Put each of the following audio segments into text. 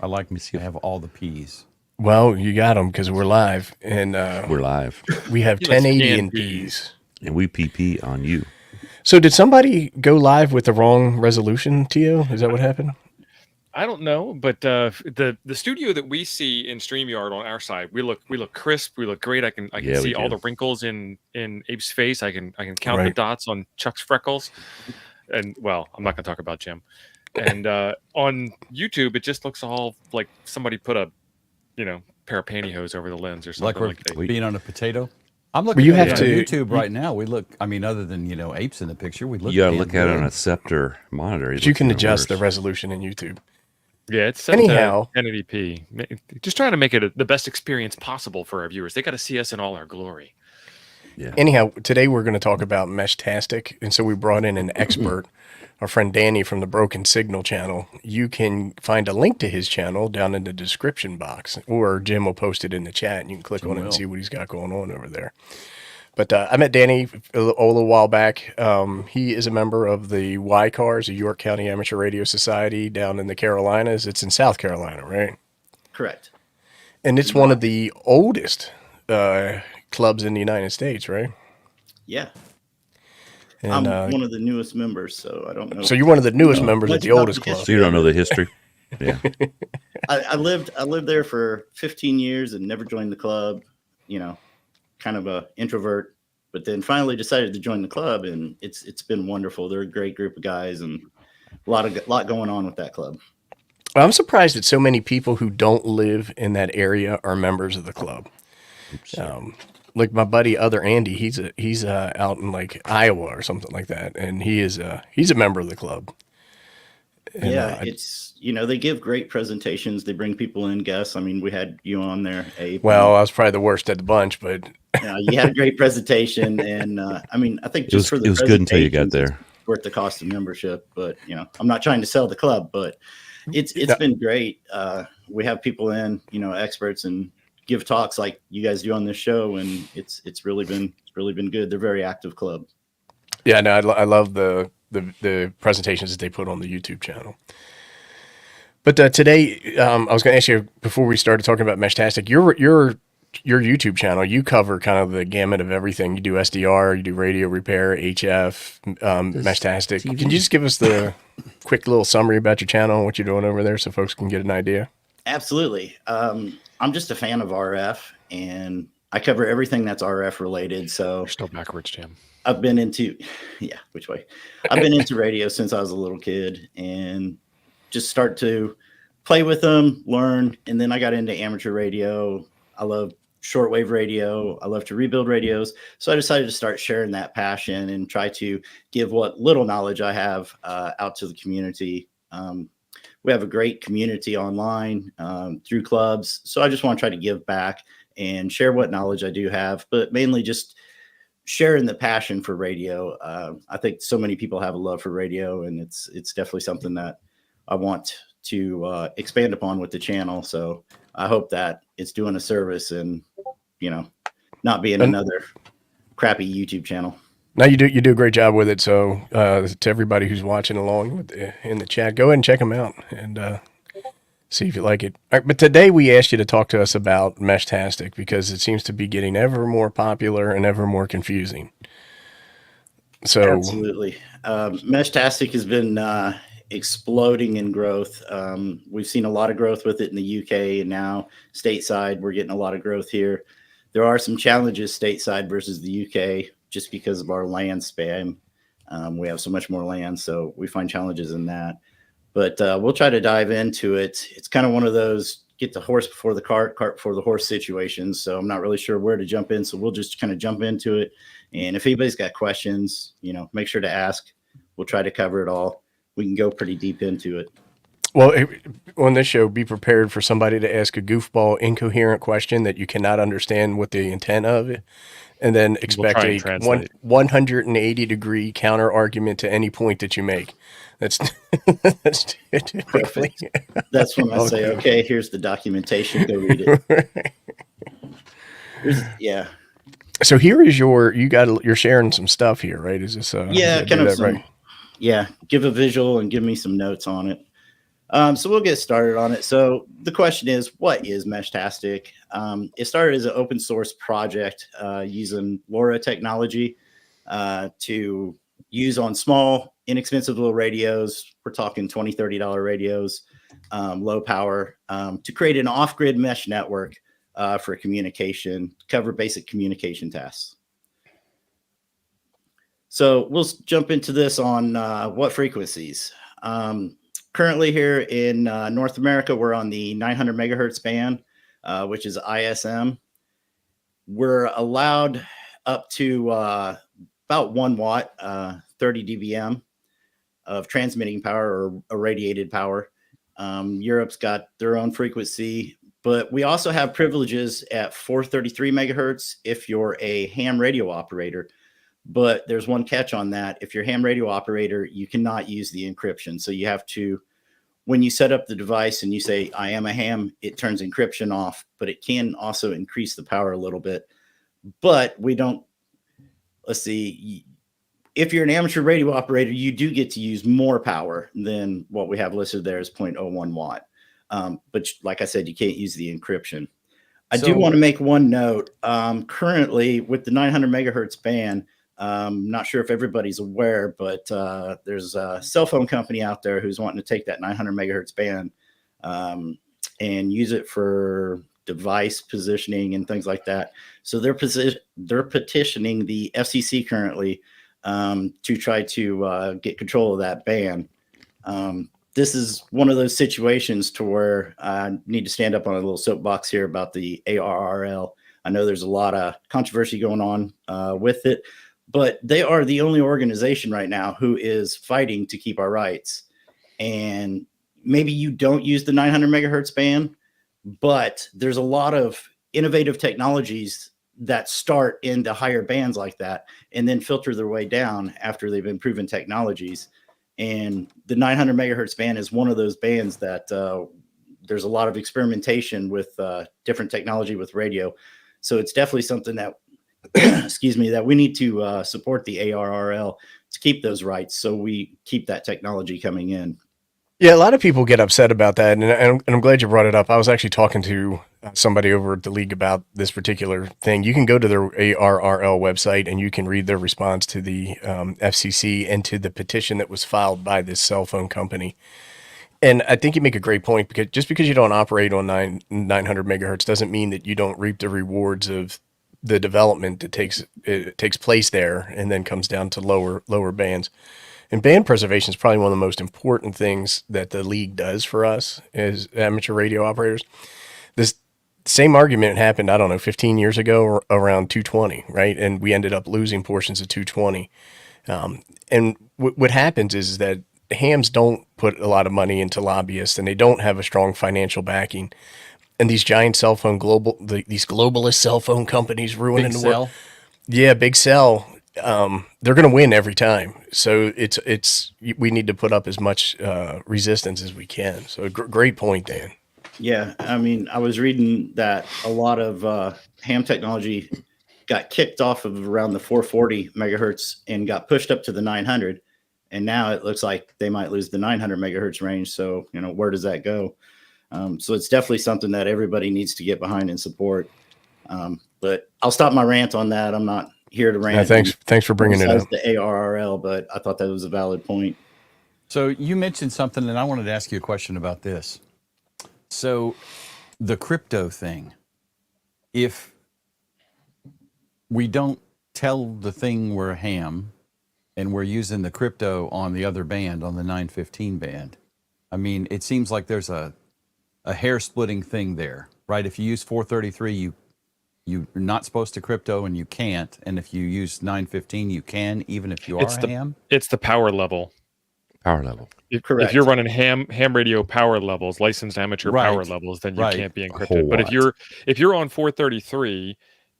I like Let me see. to have all the P's. Well, you got them because we're live, and We're live, we have You like 1080 scan in P's. and we PP on you. So did somebody go live with the wrong resolution, Tio? Is that what happened? I don't know, but the studio that we see in StreamYard on our side, we look crisp, we look great. I can Yeah, we see all do. the wrinkles in Abe's face. I can count the Right. dots on Chuck's freckles, and well, I'm not going to talk about Jim. And on YouTube, it just looks all like somebody put a pair of pantyhose over the lens or Like something we're like that. being on a potato. I'm looking you at have it on to- YouTube right now. We look, I mean, other than, apes in the picture, we look You gotta damn look at it on good. a Scepter monitor. It But you looks can even adjust the worse. resolution in YouTube. Yeah, it's set Anyhow. to 1080p. Just trying to make it the best experience possible for our viewers. They got to see us in all our glory. Yeah. Anyhow, today we're going to talk about Meshtastic, and so we brought in an expert, our friend Danny from the BrokenSignal channel. You can find a link to his channel down in the description box, or Jim will post it in the chat, and you can click on it and see what he's got going on over there. But I met Danny a little while back. He is a member of the YCARS, the York County Amateur Radio Society, down in the Carolinas. It's in South Carolina, right? Correct. And it's one of the oldest clubs in the United States, right? Yeah. And, I'm one of the newest members, so I don't know. so you're one of the newest members of much the about oldest the club. So you don't know the history. Yeah. I lived there for 15 years and never joined the club. Kind of a introvert, but then finally decided to join the club, and it's been wonderful. They're a great group of guys, and a lot going on with that club. I'm surprised that so many people who don't live in that area are members of the club. Like my buddy, other Andy, he's out in like Iowa or something like that, and he's a member of the club. And, Yeah, it's they give great presentations. They bring people in, guests. I mean, we had you on there, Abe. Well, I was probably the worst at the bunch, but You had a great presentation, and I mean, I think just for the it was good until you got presentations, there. it's worth the cost of membership. But I'm not trying to sell the club, but it's been great. We have people in, experts, and give talks like you guys do on this show, and it's really been good. They're a very active club. yeah, no, I love the presentations that they put on the YouTube channel. But today, I was going to ask you before we started talking about Meshtastic, your YouTube channel, you cover kind of the gamut of everything. You do SDR, you do radio repair, HF, Meshtastic. TV. Can you just give us the quick little summary about your channel and what you're doing over there so folks can get an idea? Absolutely. I'm just a fan of RF, and I cover everything that's RF related. So We're still backwards, Jim. I've been into, which way? I've been into radio since I was a little kid, and just start to play with them, learn. And then I got into amateur radio. I love shortwave radio. I love to rebuild radios. So I decided to start sharing that passion and try to give what little knowledge I have out to the community. We have a great community online through clubs. So I just want to try to give back and share what knowledge I do have, but mainly just sharing the passion for radio. I think so many people have a love for radio, and it's definitely something that I want to expand upon with the channel. So I hope that it's doing a service and, not being another crappy YouTube channel. No, you do a great job with it. So to everybody who's watching along in the chat, go ahead and check them out and see if you like it. All right, but today we asked you to talk to us about Meshtastic because it seems to be getting ever more popular and ever more confusing. So Absolutely. Meshtastic has been exploding in growth. We've seen a lot of growth with it in the UK, and now stateside, we're getting a lot of growth here. There are some challenges stateside versus the UK just because of our land span. We have so much more land, so we find challenges in that. But we'll try to dive into it. It's kind of one of those get the horse before the cart before the horse situations. So I'm not really sure where to jump in. So we'll just kind of jump into it. And if anybody's got questions, make sure to ask. We'll try to cover it all. We can go pretty deep into it. Well, on this show, be prepared for somebody to ask a goofball, incoherent question that you cannot understand what the intent of it, and then expect try and a translate. 180-degree counter argument to any point that you make. That's typically. That's when I say, okay, here's the documentation. Go read it. Yeah. So here is you're sharing some stuff here, right? Is this Yeah, did I kind do of that right? Yeah, give a visual and give me some notes on it. So we'll get started on it. So the question is, what is Meshtastic? It started as an open source project using LoRa technology to use on small, inexpensive little radios. We're talking $20, $30 radios, low power, to create an off-grid mesh network for communication, to cover basic communication tasks. So we'll jump into this on what frequencies. Currently here in North America, we're on the 900 megahertz band, which is ISM. We're allowed up to about 1 watt, 30 dBm of transmitting power or irradiated power. Europe's got their own frequency, but we also have privileges at 433 megahertz if you're a ham radio operator. But there's one catch on that. If you're a ham radio operator, you cannot use the encryption. So you have to, when you set up the device and you say, I am a ham, it turns encryption off, but it can also increase the power a little bit. But we don't, let's see, if you're an amateur radio operator, you do get to use more power than what we have listed there as 0.01 watt. But like I said, you can't use the encryption. I do want to make one note. Currently, with the 900 megahertz band, not sure if everybody's aware, but there's a cell phone company out there who's wanting to take that 900 megahertz band and use it for device positioning and things like that. So they're petitioning the FCC currently to try to get control of that band. This is one of those situations to where I need to stand up on a little soapbox here about the ARRL. I know there's a lot of controversy going on with it, but they are the only organization right now who is fighting to keep our rights. And maybe you don't use the 900 megahertz band, but there's a lot of innovative technologies that start in the higher bands like that and then filter their way down after they've been proven technologies. And the 900 megahertz band is one of those bands that there's a lot of experimentation with different technology with radio. So it's definitely something that, excuse me, that we need to support the ARRL to keep those rights so we keep that technology coming in. Yeah, a lot of people get upset about that, and I'm glad you brought it up. I was actually talking to somebody over at the league about this particular thing. You can go to their ARRL website and you can read their response to the FCC and to the petition that was filed by this cell phone company. And I think you make a great point, because just because you don't operate on 900 megahertz doesn't mean that you don't reap the rewards of the development that takes place there and then comes down to lower bands. And band preservation is probably one of the most important things that the league does for us as amateur radio operators. This same argument happened, 15 years ago around 220, right? And we ended up losing portions of 220. And what happens is that hams don't put a lot of money into lobbyists, and they don't have a strong financial backing. And these giant cell phone these globalist cell phone companies ruining the world. Yeah, big cell. They're going to win every time. So we need to put up as much resistance as we can. So great point, Dan. Yeah, I mean, I was reading that a lot of ham technology got kicked off of around the 440 megahertz and got pushed up to the 900. And now it looks like they might lose the 900 megahertz range. So, where does that go? So it's definitely something that everybody needs to get behind and support. But I'll stop my rant on that. I'm not here to rant. Yeah, thanks for bringing it up. The ARRL, but I thought that was a valid point. So you mentioned something, and I wanted to ask you a question about this. So the crypto thing, if we don't tell the thing we're a ham and we're using the crypto on the other band, on the 915 band, I mean, it seems like there's a hair-splitting thing there, right? If you use 433, you're not supposed to crypto and you can't. And if you use 915, you can, even if you are a ham? It's the power level. Power level. Correct. If you're running ham radio power levels, licensed amateur power levels, then you can't be encrypted. But if you're on 433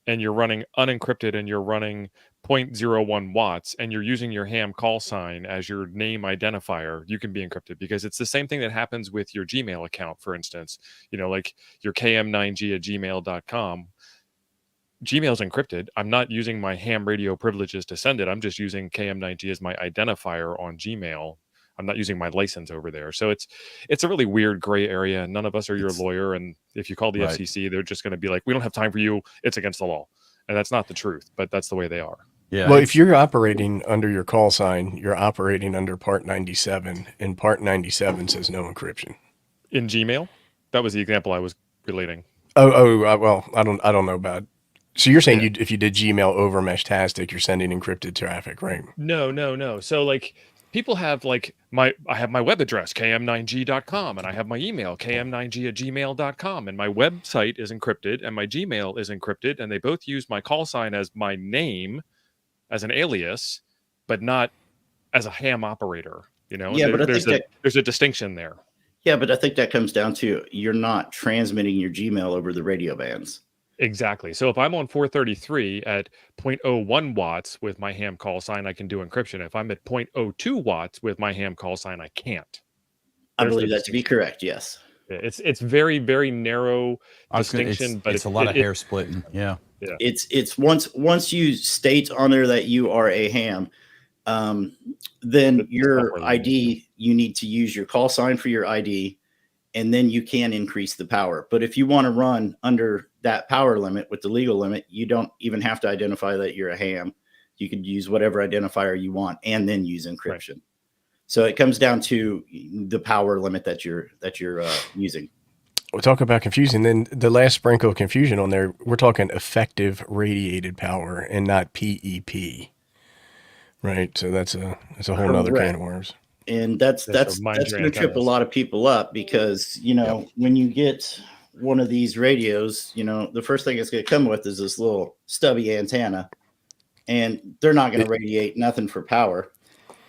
and you're running unencrypted and you're running 0.01 watts and you're using your ham call sign as your name identifier, you can be encrypted, because it's the same thing that happens with your Gmail account, for instance. Like your km9g@gmail.com. Gmail's encrypted. I'm not using my ham radio privileges to send it. I'm just using km9g as my identifier on Gmail. I'm not using my license over there. So it's a really weird gray area. None of us are your lawyer, and if you call the FCC, they're just going to be like, we don't have time for you. It's against the law, and that's not the truth, but that's the way they are. Yeah. Well, if you're operating under your call sign, you're operating under Part 97, and Part 97 says no encryption. In Gmail, that was the example I was relating. Well, I don't know about. So you're saying if you did Gmail over Meshtastic, you're sending encrypted traffic, right? No. So like people have like I have my web address, km9g.com, and I have my email, km9g@gmail.com, and my website is encrypted and my Gmail is encrypted, and they both use my call sign as my name, as an alias, but not as a ham operator. Yeah, but there's a distinction there. Yeah, but I think that comes down to you're not transmitting your Gmail over the radio bands. Exactly. So if I'm on 433 at 0.01 watts with my ham call sign, I can do encryption. If I'm at 0.02 watts with my ham call sign, I can't. I believe that to be correct. Yes. It's very, very narrow distinction, but it's a lot of hair splitting. Yeah. It's once you state on there that you are a ham, then your ID, you need to use your call sign for your ID, and then you can increase the power. But if you want to run under that power limit with the legal limit, you don't even have to identify that you're a ham. You could use whatever identifier you want and then use encryption. Right. So it comes down to the power limit that you're using. We'll talk about confusing. Then the last sprinkle of confusion on there, we're talking effective radiated power and not PEP. Right. So that's a whole nother can of worms. And that's going to trip a lot of people up because, when you get one of these radios, the first thing it's going to come with is this little stubby antenna, and they're not going to radiate nothing for power.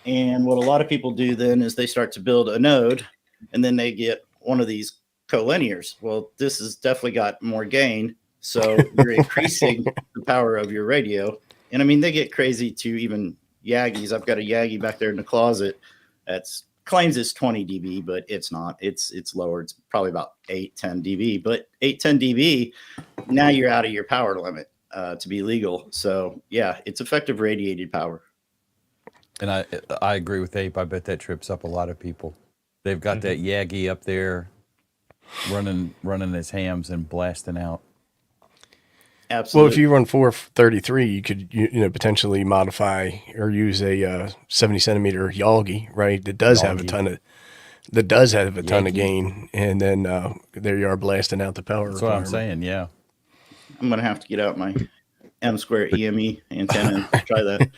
And what a lot of people do then is they start to build a node, and then they get one of these collinears. Well, this has definitely got more gain. So you're increasing the power of your radio. And I mean, they get crazy to even Yagis. I've got a Yagi back there in the closet that's claims it's 20 dB, but it's not. It's lower. It's probably about 8-10 dB. But 8-10 dB, now you're out of your power limit to be legal. So yeah, it's effective radiated power. And I agree with Ape. I bet that trips up a lot of people. They've got that Yagi up there running his hams and blasting out. Absolutely. Well, if you run 433, you could potentially modify or use a 70 centimeter Yagi, right? That does have a ton of gain, and then there you are blasting out the power. That's what I'm saying. Yeah, I'm gonna have to get out my M2 EME antenna and try that.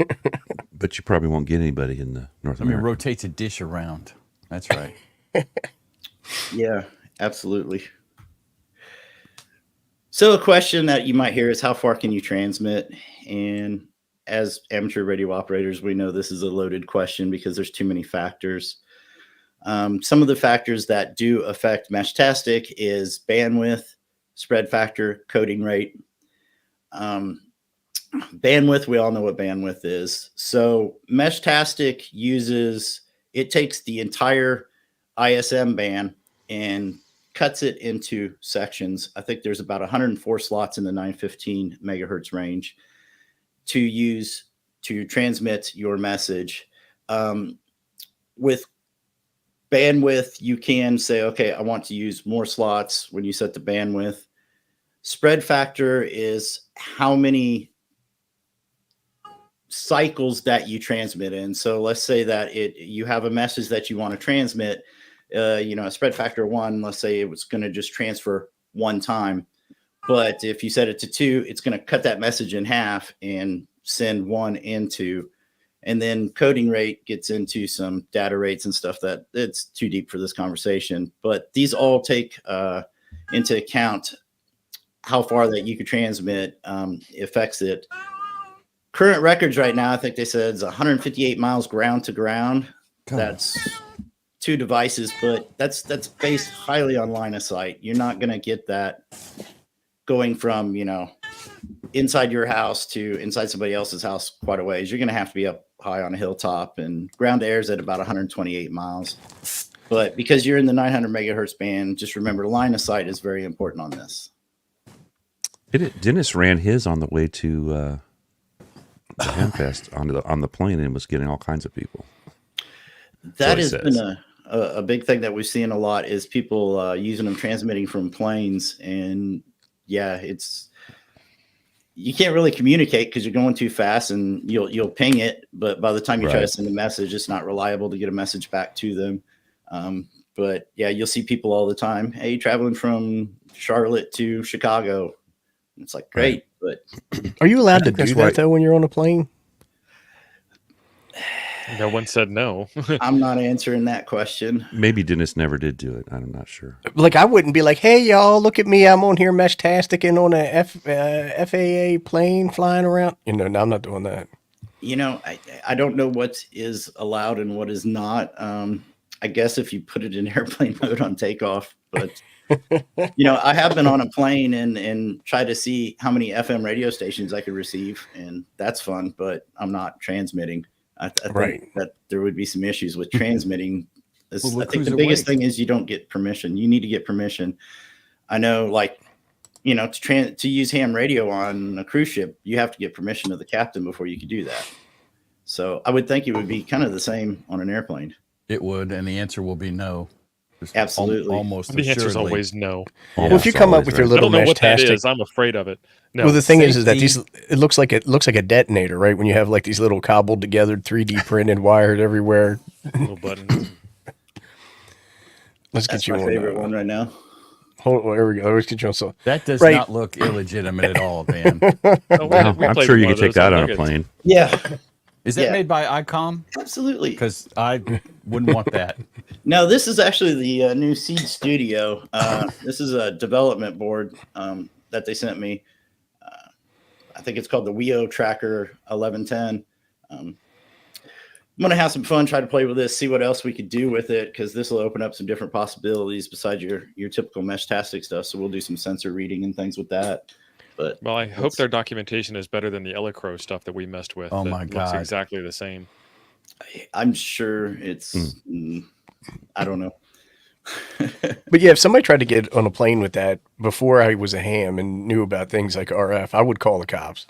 But you probably won't get anybody in the North America. Rotate the dish around. That's right. Yeah, absolutely. So a question that you might hear is how far can you transmit? And as amateur radio operators, we know this is a loaded question because there's too many factors. Some of the factors that do affect Meshtastic is bandwidth, spread factor, coding rate. Bandwidth, we all know what bandwidth is. So Meshtastic takes the entire ISM band and cuts it into sections. I think there's about 104 slots in the 915 megahertz range to use to transmit your message. With bandwidth, you can say, okay, I want to use more slots when you set the bandwidth. Spread factor is how many cycles that you transmit in. So let's say that you have a message that you want to transmit, a spread factor 1, let's say it was going to just transfer one time. But if you set it to 2, it's going to cut that message in half and send 1 into. And then coding rate gets into some data rates and stuff that it's too deep for this conversation. But these all take into account how far that you could transmit affects it. Current records right now, I think they said it's 158 miles ground to ground. That's 2 devices, but that's based highly on line of sight. You're not going to get that going from, inside your house to inside somebody else's house quite a ways. You're going to have to be up high on a hilltop, and ground to air is at about 128 miles. But because you're in the 900 megahertz band, just remember line of sight is very important on this. Dennis ran his on the way to the Hamfest on the plane and was getting all kinds of people. That has been a big thing that we've seen a lot is people using them transmitting from planes. And yeah, you can't really communicate because you're going too fast and you'll ping it. But by the time you try to send a message, it's not reliable to get a message back to them. But yeah, you'll see people all the time. Hey, traveling from Charlotte to Chicago. It's like, great. But are you allowed to do that though when you're on a plane? No one said no. I'm not answering that question. Maybe Dennis never did do it. I'm not sure. Like, I wouldn't be like, hey, y'all, look at me. I'm on here Meshtastic and on a FAA plane flying around. No, I'm not doing that. I don't know what is allowed and what is not. I guess if you put it in airplane mode on takeoff, but I have been on a plane and tried to see how many FM radio stations I could receive, and that's fun, but I'm not transmitting. I think that there would be some issues with transmitting. I think the biggest thing is you don't get permission. You need to get permission. I know, to use ham radio on a cruise ship, you have to get permission of the captain before you could do that. So I would think it would be kind of the same on an airplane. It would, and the answer will be no. Absolutely. Almost the answer is always no. Well, if you come up with your little I don't know what that Meshtastic, is. I'm afraid of it. No. Well, the thing is that it looks like a detonator, right? When you have like these little cobbled together 3D printed wired everywhere. Little buttons. That's my favorite one right now. There we go. Let's get you on. So that does not look illegitimate at all, Dan. I'm sure you can take that on a plane. Yeah. Is that made by ICOM? Absolutely. Because I wouldn't want that. No, this is actually the new Seed Studio. This is a development board that they sent me. I think it's called the WIO Tracker 1110. I'm going to have some fun, try to play with this, see what else we could do with it, because this will open up some different possibilities besides your typical Meshtastic stuff. So we'll do some sensor reading and things with that. But I hope their documentation is better than the Elecro stuff that we messed with. Oh my God. Looks exactly the same. I'm sure it's, I don't know. But yeah, if somebody tried to get on a plane with that before I was a ham and knew about things like RF, I would call the cops.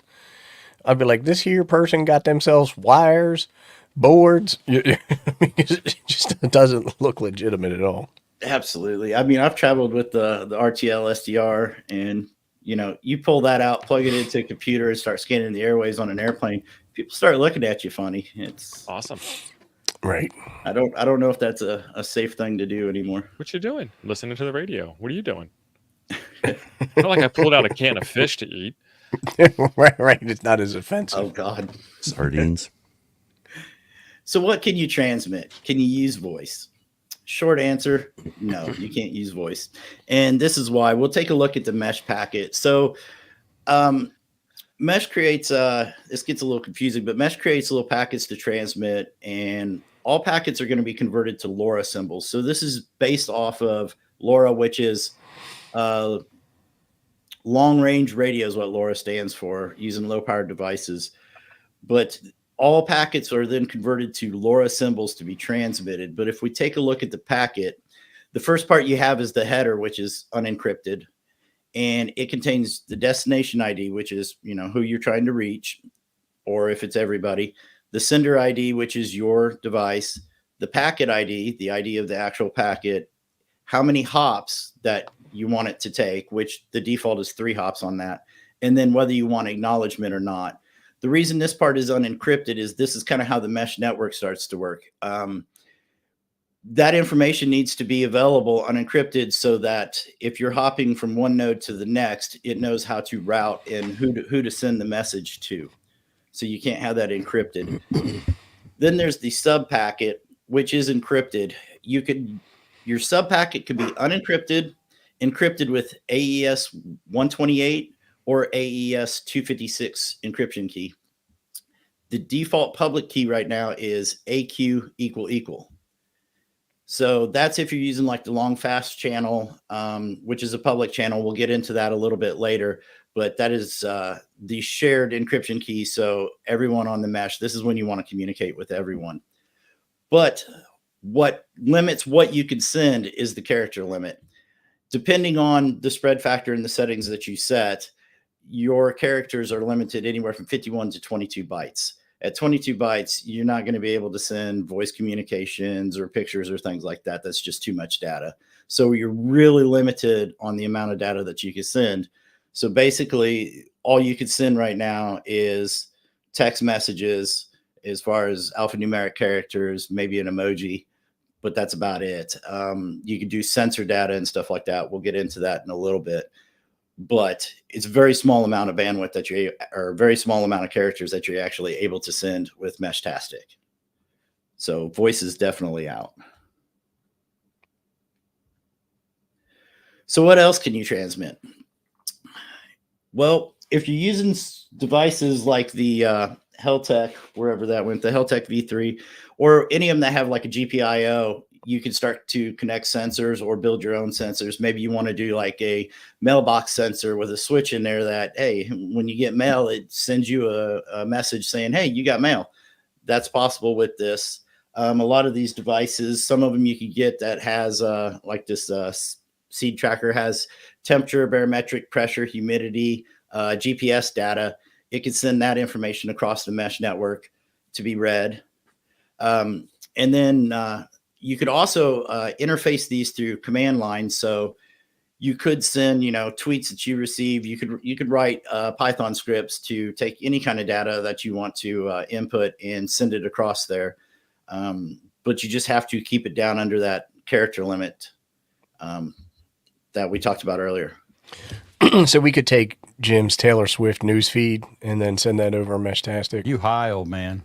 I'd be like, this here person got themselves wires, boards. It just doesn't look legitimate at all. Absolutely. I mean, I've traveled with the RTL SDR, and you pull that out, plug it into a computer, and start scanning the airways on an airplane. People start looking at you funny. It's awesome. Right. I don't know if that's a safe thing to do anymore. What you doing? Listening to the radio. What are you doing? Not like I pulled out a can of fish to eat. Right. It's not as offensive. Oh God. Sardines. So what can you transmit? Can you use voice? Short answer, no, you can't use voice. And this is why. We'll take a look at the mesh packet. So mesh creates, this gets a little confusing, but mesh creates little packets to transmit, and all packets are going to be converted to LoRa symbols. So this is based off of LoRa, which is long range radio is what LoRa stands for, using low powered devices. But all packets are then converted to LoRa symbols to be transmitted. But if we take a look at the packet, the first part you have is the header, which is unencrypted. And it contains the destination ID, which is, who you're trying to reach, or if it's everybody, the sender ID, which is your device, the packet ID, the ID of the actual packet, how many hops that you want it to take, which the default is 3 hops on that, and then whether you want acknowledgement or not. The reason this part is unencrypted is this is kind of how the mesh network starts to work. That information needs to be available unencrypted so that if you're hopping from one node to the next, it knows how to route and who to send the message to. So you can't have that encrypted. Then there's the sub packet, which is encrypted. Your sub packet could be unencrypted, encrypted with AES 128 or AES 256 encryption key. The default public key right now is AQ ==. So that's if you're using like the long fast channel, which is a public channel. We'll get into that a little bit later, but that is the shared encryption key. So everyone on the mesh, this is when you want to communicate with everyone. But what limits what you can send is the character limit. Depending on the spread factor and the settings that you set, your characters are limited anywhere from 51 to 22 bytes. At 22 bytes, you're not going to be able to send voice communications or pictures or things like that. That's just too much data. So you're really limited on the amount of data that you can send. So basically, all you could send right now is text messages as far as alphanumeric characters, maybe an emoji, but that's about it. You could do sensor data and stuff like that. We'll get into that in a little bit. But it's a very small amount of bandwidth that you, or a very small amount of characters that you're actually able to send with Meshtastic. So voice is definitely out. So what else can you transmit? Well, if you're using devices like the Heltec, wherever that went, the Heltec V3, or any of them that have like a GPIO, you can start to connect sensors or build your own sensors. Maybe you want to do like a mailbox sensor with a switch in there that, hey, when you get mail, it sends you a message saying, hey, you got mail. That's possible with this. A lot of these devices, some of them you can get that has like this seed tracker has temperature, barometric pressure, humidity, GPS data. It can send that information across the mesh network to be read. And then you could also interface these through command lines. So you could send, tweets that you receive. You could write Python scripts to take any kind of data that you want to input and send it across there. But you just have to keep it down under that character limit that we talked about earlier. So we could take Jim's Taylor Swift news feed and then send that over Meshtastic. You high, old man.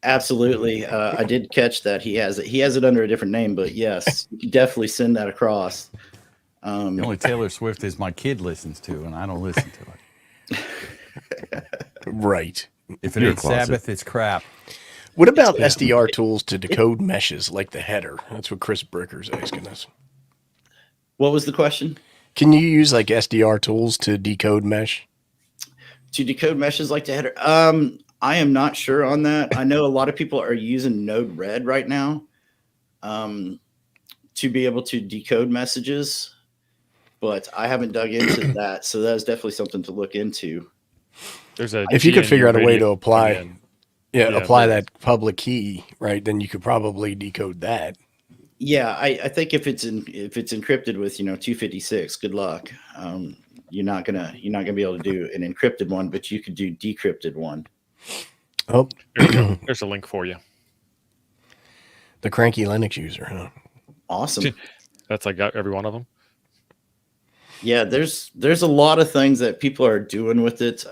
Absolutely. I did catch that. He has it under a different name, but yes, definitely send that across. The only Taylor Swift is my kid listens to, and I don't listen to it. Right. If it ain't Sabbath, it's crap. What about SDR tools to decode meshes like the header? That's what Chris Bricker's asking us. What was the question? Can you use like SDR tools to decode mesh? To decode meshes like the header? I am not sure on that. I know a lot of people are using Node-RED right now to be able to decode messages, but I haven't dug into that. So that's definitely something to look into. If you could figure out a way to apply that public key, right, then you could probably decode that. Yeah, I think if it's encrypted with 256, good luck. You're not gonna be able to do an encrypted one, but you could do decrypted one. Oh, there's a link for you. The cranky Linux user, huh? Awesome. That's like every one of them. Yeah, there's a lot of things that people are doing with it.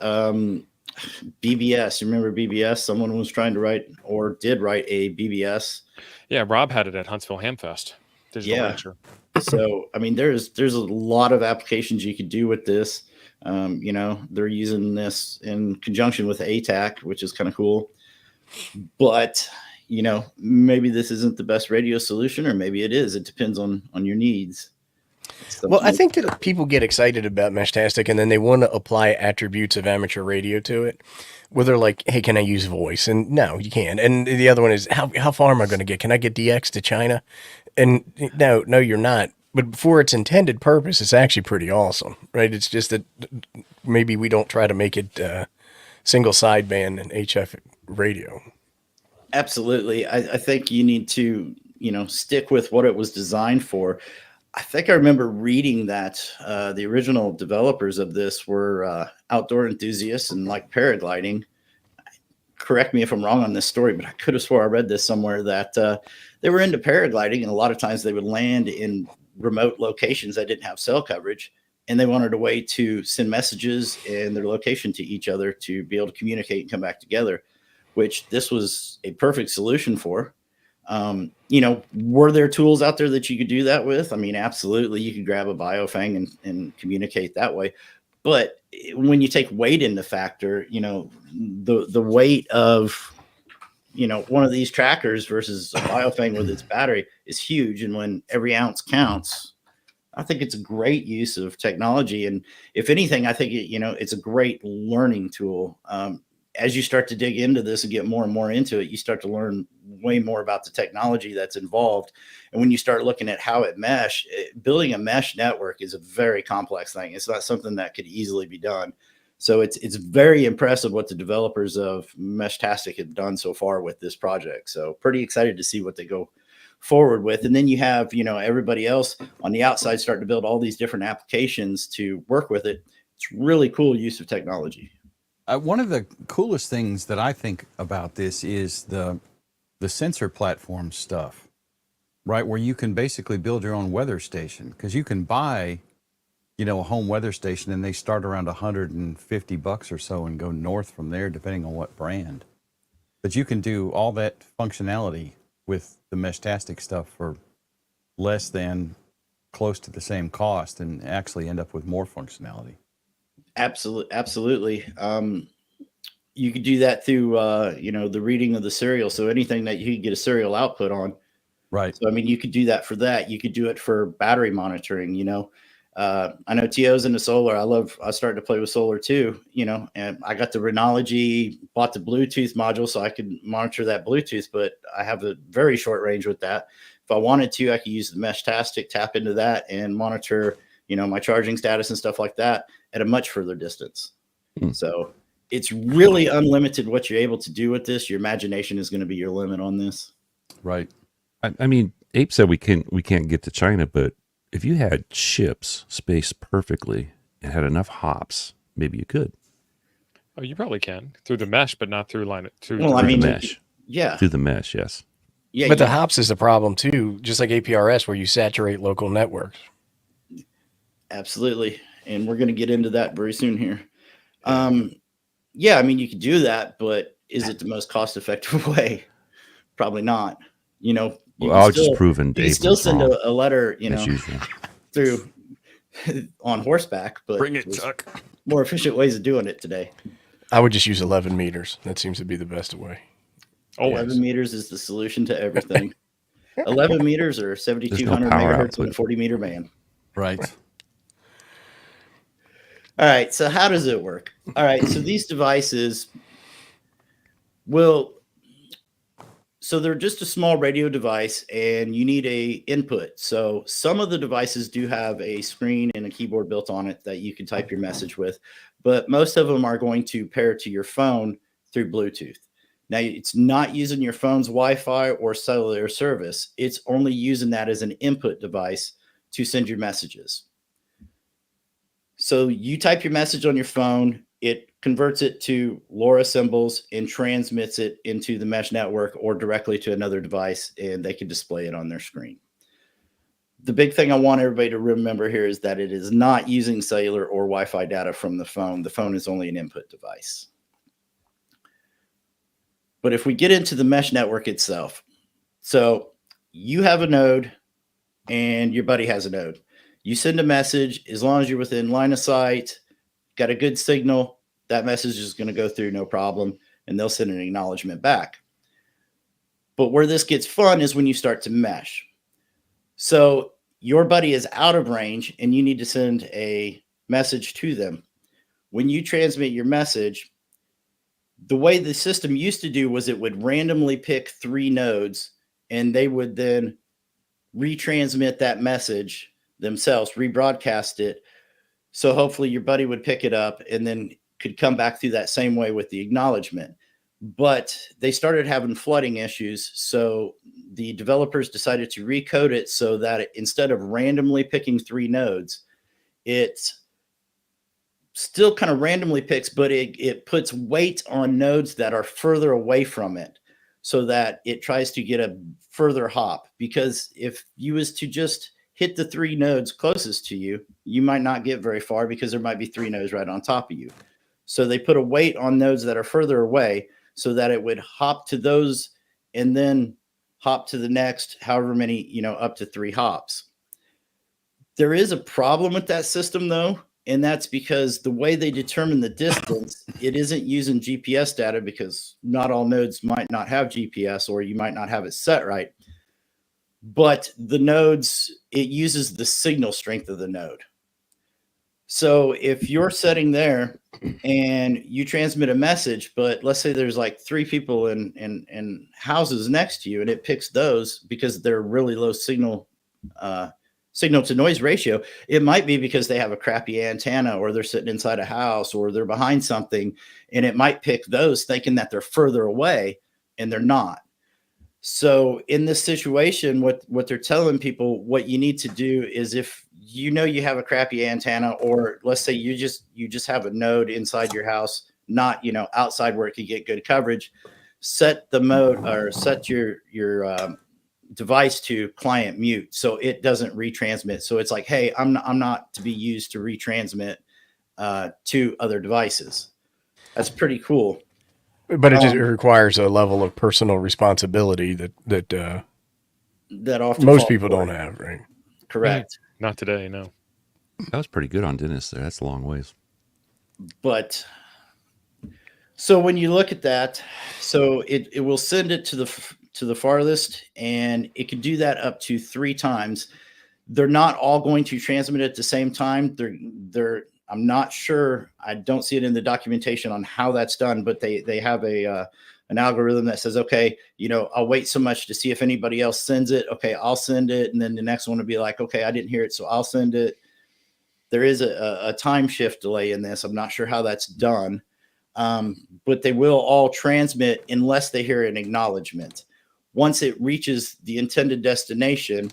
BBS, you remember BBS? Someone was trying to write or did write a BBS. Yeah, Rob had it at Huntsville Hamfest. Digital lecture. So, I mean, there's a lot of applications you could do with this. They're using this in conjunction with ATAC, which is kind of cool. But, maybe this isn't the best radio solution, or maybe it is. It depends on your needs. Well, I think that people get excited about Meshtastic and then they want to apply attributes of amateur radio to it, where they're like, hey, can I use voice? And no, you can't. And the other one is, how far am I going to get? Can I get DX to China? And no, you're not. But for its intended purpose, it's actually pretty awesome, right? It's just that maybe we don't try to make it single sideband and HF radio. Absolutely. I think you need to, stick with what it was designed for. I think I remember reading that the original developers of this were outdoor enthusiasts and like paragliding. Correct me if I'm wrong on this story, but I could have swore I read this somewhere that they were into paragliding, and a lot of times they would land in remote locations that didn't have cell coverage, and they wanted a way to send messages and their location to each other to be able to communicate and come back together, which this was a perfect solution for. Were there tools out there that you could do that with? I mean, absolutely. You could grab a biofang and communicate that way. But when you take weight into factor, the weight of, one of these trackers versus a biofang with its battery is huge. And when every ounce counts, I think it's a great use of technology. And if anything, I think, it's a great learning tool. As you start to dig into this and get more and more into it, you start to learn way more about the technology that's involved. And when you start looking at how it building a mesh network is a very complex thing. It's not something that could easily be done. So it's very impressive what the developers of Meshtastic have done so far with this project. So pretty excited to see what they go forward with. And then you have, everybody else on the outside starting to build all these different applications to work with it. It's really cool use of technology. One of the coolest things that I think about this is the sensor platform stuff, right? Where you can basically build your own weather station, because you can buy, a home weather station and they start around $150 or so and go north from there, depending on what brand. But you can do all that functionality with the Meshtastic stuff for less than close to the same cost and actually end up with more functionality. Absolutely. You could do that through, the reading of the serial. So anything that you could get a serial output on. Right. So, you could do that for that. You could do it for battery monitoring, I know TO's into solar. I started to play with solar too, and I got the Rhenology, bought the Bluetooth module so I could monitor that Bluetooth, but I have a very short range with that. If I wanted to, I could use the Meshtastic, tap into that and monitor, my charging status and stuff like that at a much further distance. So it's really unlimited what you're able to do with this. Your imagination is going to be your limit on this. Right. I mean, Ape said we can't get to China, but if you had ships spaced perfectly and had enough hops, maybe you could. Oh, you probably can through the mesh, but not through line. Through the mesh. Yeah. Through the mesh, yes. Yeah. But the hops is a problem too, just like APRS, where you saturate local networks. Absolutely. And we're going to get into that very soon here. You could do that, but is it the most cost-effective way? Probably not. I'll just prove in Dave. You still send a letter, as usual, through on horseback, but bring it, Chuck. More efficient ways of doing it today. I would just use 11 meters. That seems to be the best way. Always. 11 meters is the solution to everything. 11 meters or 7,200 power megahertz output. with a 40-meter band. Right. All right. So how does it work? All right. So these devices so they're just a small radio device and you need a input. So some of the devices do have a screen and a keyboard built on it that you can type your message with, but most of them are going to pair to your phone through Bluetooth. Now it's not using your phone's Wi-Fi or cellular service. It's only using that as an input device to send your messages. So you type your message on your phone, it converts it to LoRa symbols and transmits it into the mesh network or directly to another device, and they can display it on their screen. The big thing I want everybody to remember here is that it is not using cellular or Wi-Fi data from the phone. The phone is only an input device. But if we get into the mesh network itself, so you have a node and your buddy has a node. You send a message, as long as you're within line of sight, got a good signal, that message is going to go through no problem, and they'll send an acknowledgement back. But where this gets fun is when you start to mesh. So your buddy is out of range and you need to send a message to them. When you transmit your message, the way the system used to do was it would randomly pick 3 nodes and they would then retransmit that message themselves, rebroadcast it. So hopefully your buddy would pick it up and then could come back through that same way with the acknowledgement. But they started having flooding issues. So the developers decided to recode it so that instead of randomly picking 3 nodes, it still kind of randomly picks, but it puts weight on nodes that are further away from it so that it tries to get a further hop. Because if you was to just hit the 3 nodes closest to you, you might not get very far because there might be 3 nodes right on top of you. So they put a weight on nodes that are further away so that it would hop to those and then hop to the next, however many, up to 3 hops. There is a problem with that system though, and that's because the way they determine the distance, it isn't using GPS data because not all nodes might not have GPS or you might not have it set right. But the nodes, it uses the signal strength of the node. So if you're sitting there and you transmit a message, but let's say there's like 3 people in houses next to you and it picks those because they're really low signal signal to noise ratio, it might be because they have a crappy antenna, or they're sitting inside a house, or they're behind something, and it might pick those thinking that they're further away, and they're not. So in this situation, what they're telling people, what you need to do is, if you have a crappy antenna, or let's say you just have a node inside your house, not outside where it could get good coverage, set the mode, or set your device to client mute, so it doesn't retransmit. So it's like, hey, I'm not to be used to retransmit to other devices. That's pretty cool. But it requires a level of personal responsibility that often most people don't have, right? Correct. Not today, no. That was pretty good on Dennis there. That's a long ways. But so when you look at that, so it will send it to the farthest, and it can do that up to 3 times. They're not all going to transmit at the same time. I'm not sure. I don't see it in the documentation on how that's done, but they have an algorithm that says, okay, I'll wait so much to see if anybody else sends it. Okay, I'll send it. And then the next one will be like, okay, I didn't hear it, so I'll send it. There is a time shift delay in this. I'm not sure how that's done. But they will all transmit unless they hear an acknowledgement. Once it reaches the intended destination,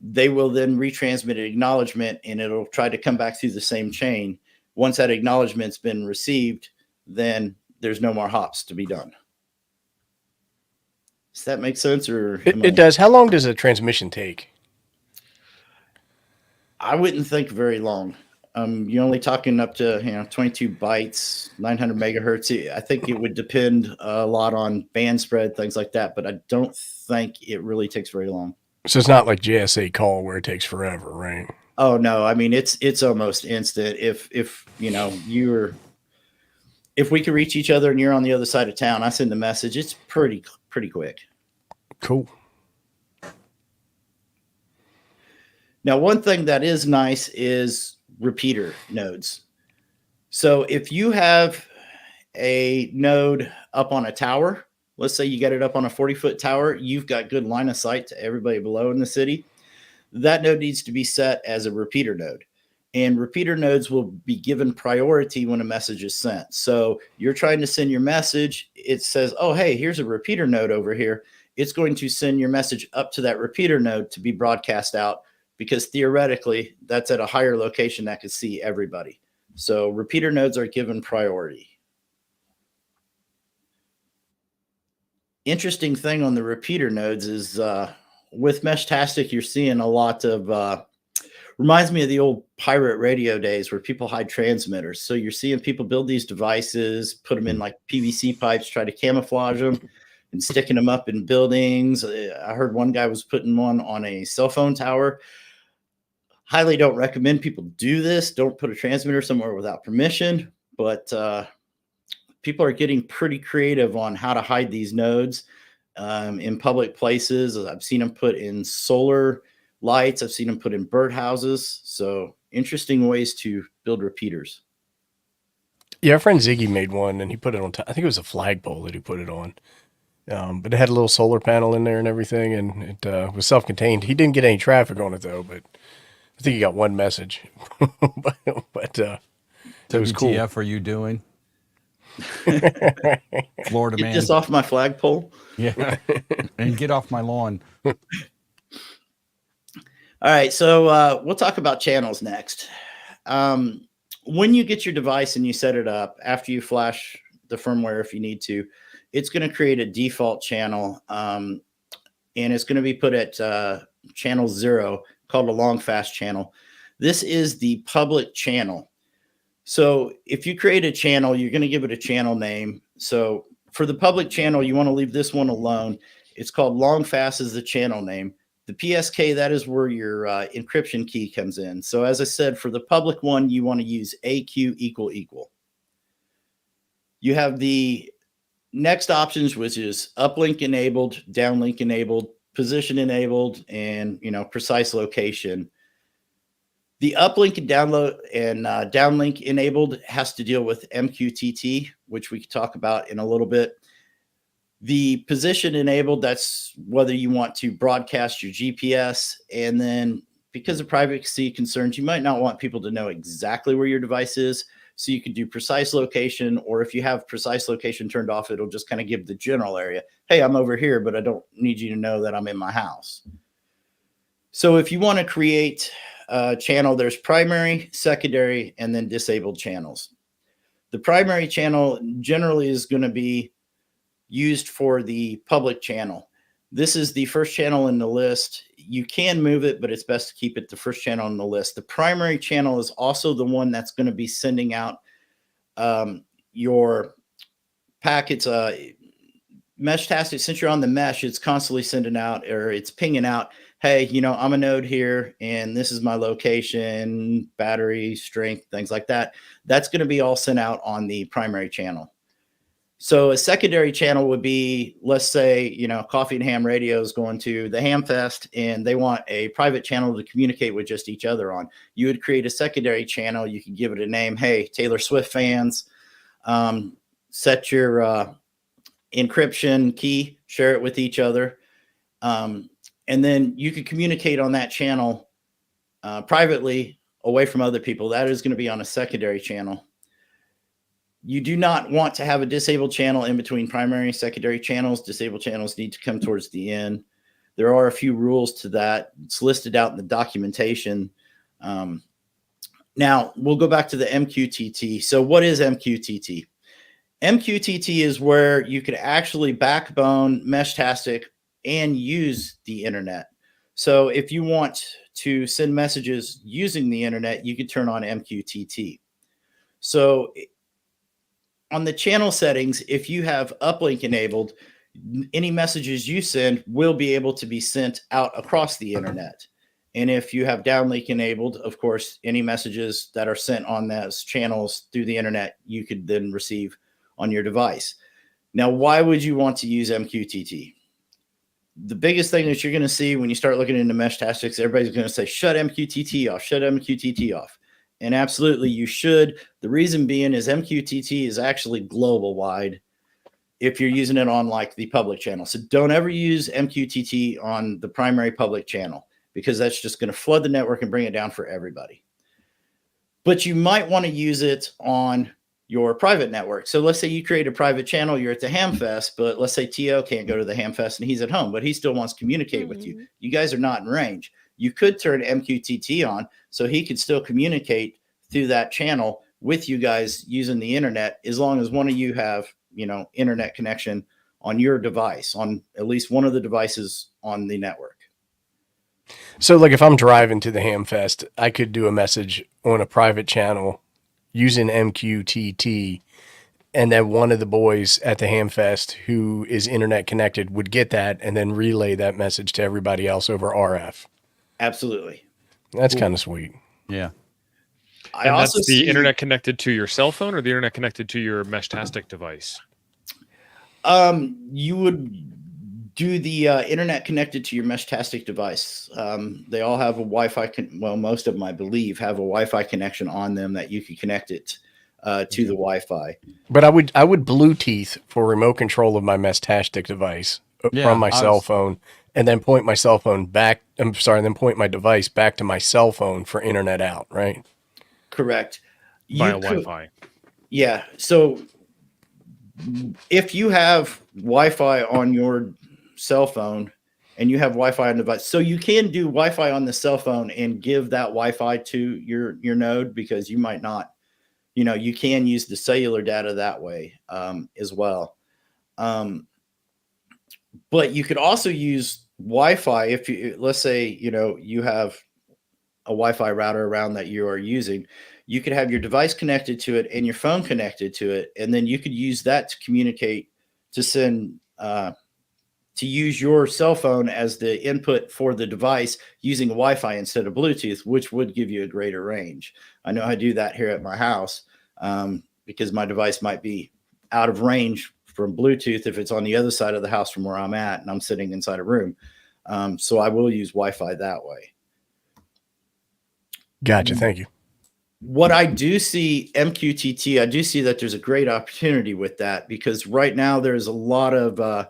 they will then retransmit an acknowledgement, and it'll try to come back through the same chain. Once that acknowledgement's been received, then there's no more hops to be done. Does that make sense? Or it does. How long does a transmission take? I wouldn't think very long. You're only talking up to 22 bytes, 900 megahertz. I think it would depend a lot on band spread, things like that, but I don't think it really takes very long. So it's not like JSA call where it takes forever, right? Oh no, I mean it's almost instant. If we can reach each other and you're on the other side of town, I send a message. It's pretty quick. Cool. Now, one thing that is nice is repeater nodes. So if you have a node up on a tower, let's say you got it up on a 40-foot tower, you've got good line of sight to everybody below in the city. That node needs to be set as a repeater node. And repeater nodes will be given priority when a message is sent. So you're trying to send your message. It says, oh, hey, here's a repeater node over here. It's going to send your message up to that repeater node to be broadcast out, because theoretically that's at a higher location that could see everybody. So repeater nodes are given priority. Interesting thing on the repeater nodes is with Meshtastic, you're seeing a lot of, reminds me of the old pirate radio days where people hide transmitters. So you're seeing people build these devices, put them in like PVC pipes, try to camouflage them, and sticking them up in buildings. I heard one guy was putting one on a cell phone tower. Highly don't recommend people do this. Don't put a transmitter somewhere without permission. But people are getting pretty creative on how to hide these nodes in public places. I've seen them put in solar lights. I've seen them put in birdhouses. So interesting ways to build repeaters. Yeah, our friend Ziggy made one, and he put it on top. I think it was a flagpole that he put it on. But it had a little solar panel in there and everything, and it was self-contained. He didn't get any traffic on it, though, but I think he got one message. but it was cool. WTF are you doing? Florida man. Get this off my flagpole. Yeah. And get off my lawn. All right, so we'll talk about channels next. When you get your device and you set it up, after you flash the firmware if you need to, it's going to create a default channel, and it's going to be put at channel 0, called a long fast channel. This is the public channel. So if you create a channel, you're going to give it a channel name. So for the public channel, you want to leave this one alone. It's called long fast as the channel name. The PSK, that is where your encryption key comes in. So as I said, for the public one, you want to use AQ ==. You have the next options, which is uplink enabled, downlink enabled, position enabled, and precise location. The uplink and downlink enabled has to deal with MQTT, which we can talk about in a little bit. The position enabled, that's whether you want to broadcast your GPS, and then because of privacy concerns, you might not want people to know exactly where your device is. So you could do precise location, or if you have precise location turned off, it'll just kind of give the general area. Hey, I'm over here, but I don't need you to know that I'm in my house. So if you want to create a channel, there's primary, secondary, and then disabled channels. The primary channel generally is going to be used for the public channel. This is the first channel in the list. You can move it, but it's best to keep it the first channel on the list. The primary channel is also the one that's going to be sending out your packets. Meshtastic, since you're on the mesh, it's constantly sending out, or it's pinging out, hey, I'm a node here, and this is my location, battery, strength, things like that. That's going to be all sent out on the primary channel. So a secondary channel would be, let's say, Coffee and Ham Radio is going to the Ham Fest and they want a private channel to communicate with just each other on. You would create a secondary channel. You could give it a name. Hey, Taylor Swift fans, set your encryption key, share it with each other. And then you could communicate on that channel privately away from other people. That is going to be on a secondary channel. You do not want to have a disabled channel in between primary and secondary channels. Disabled channels need to come towards the end. There are a few rules to that. It's listed out in the documentation. Now, we'll go back to the MQTT. So what is MQTT? MQTT is where you could actually backbone Meshtastic and use the internet. So if you want to send messages using the internet, you could turn on MQTT. So on the channel settings, if you have uplink enabled, any messages you send will be able to be sent out across the internet. And if you have downlink enabled, of course, any messages that are sent on those channels through the internet, you could then receive on your device. Now, why would you want to use MQTT? The biggest thing that you're going to see when you start looking into Meshtastics, everybody's going to say, shut MQTT off, shut MQTT off. And absolutely, you should. The reason being is MQTT is actually global wide if you're using it on like the public channel. So don't ever use MQTT on the primary public channel because that's just going to flood the network and bring it down for everybody. But you might want to use it on your private network. So let's say you create a private channel, you're at the Hamfest, but let's say T.O. can't go to the Hamfest and he's at home, but he still wants to communicate with you. You guys are not in range. You could turn MQTT on so he could still communicate through that channel with you guys using the internet, as long as one of you have, internet connection on your device, on at least one of the devices on the network. So like if I'm driving to the Hamfest, I could do a message on a private channel using MQTT, and then one of the boys at the Hamfest who is internet connected would get that and then relay that message to everybody else over RF. Absolutely. That's kind of sweet. Yeah. And that's the internet connected to your cell phone or the internet connected to your Meshtastic device? You would do the internet connected to your Meshtastic device. They all have a Wi-Fi. Most of them, I believe, have a Wi-Fi connection on them that you can connect it to the Wi-Fi. But I would Bluetooth for remote control of my Meshtastic device from my cell phone, and then point my cell phone back. Then point my device back to my cell phone for internet out. Right. Correct. Via Wi-Fi. Yeah. So if you have Wi-Fi on your cell phone and you have Wi-Fi on the device, so you can do Wi-Fi on the cell phone and give that Wi-Fi to your node, because you might not, you can use the cellular data that way as well. But you could also use Wi-Fi if you, let's say, you have a Wi-Fi router around that you are using. You could have your device connected to it and your phone connected to it, and then you could use that to communicate, to send, to use your cell phone as the input for the device using Wi-Fi instead of Bluetooth, which would give you a greater range. I know I do that here at my house because my device might be out of range from Bluetooth if it's on the other side of the house from where I'm at and I'm sitting inside a room. So I will use Wi-Fi that way. Gotcha. Thank you. What I do see, MQTT, I do see that there's a great opportunity with that, because right now there's a lot of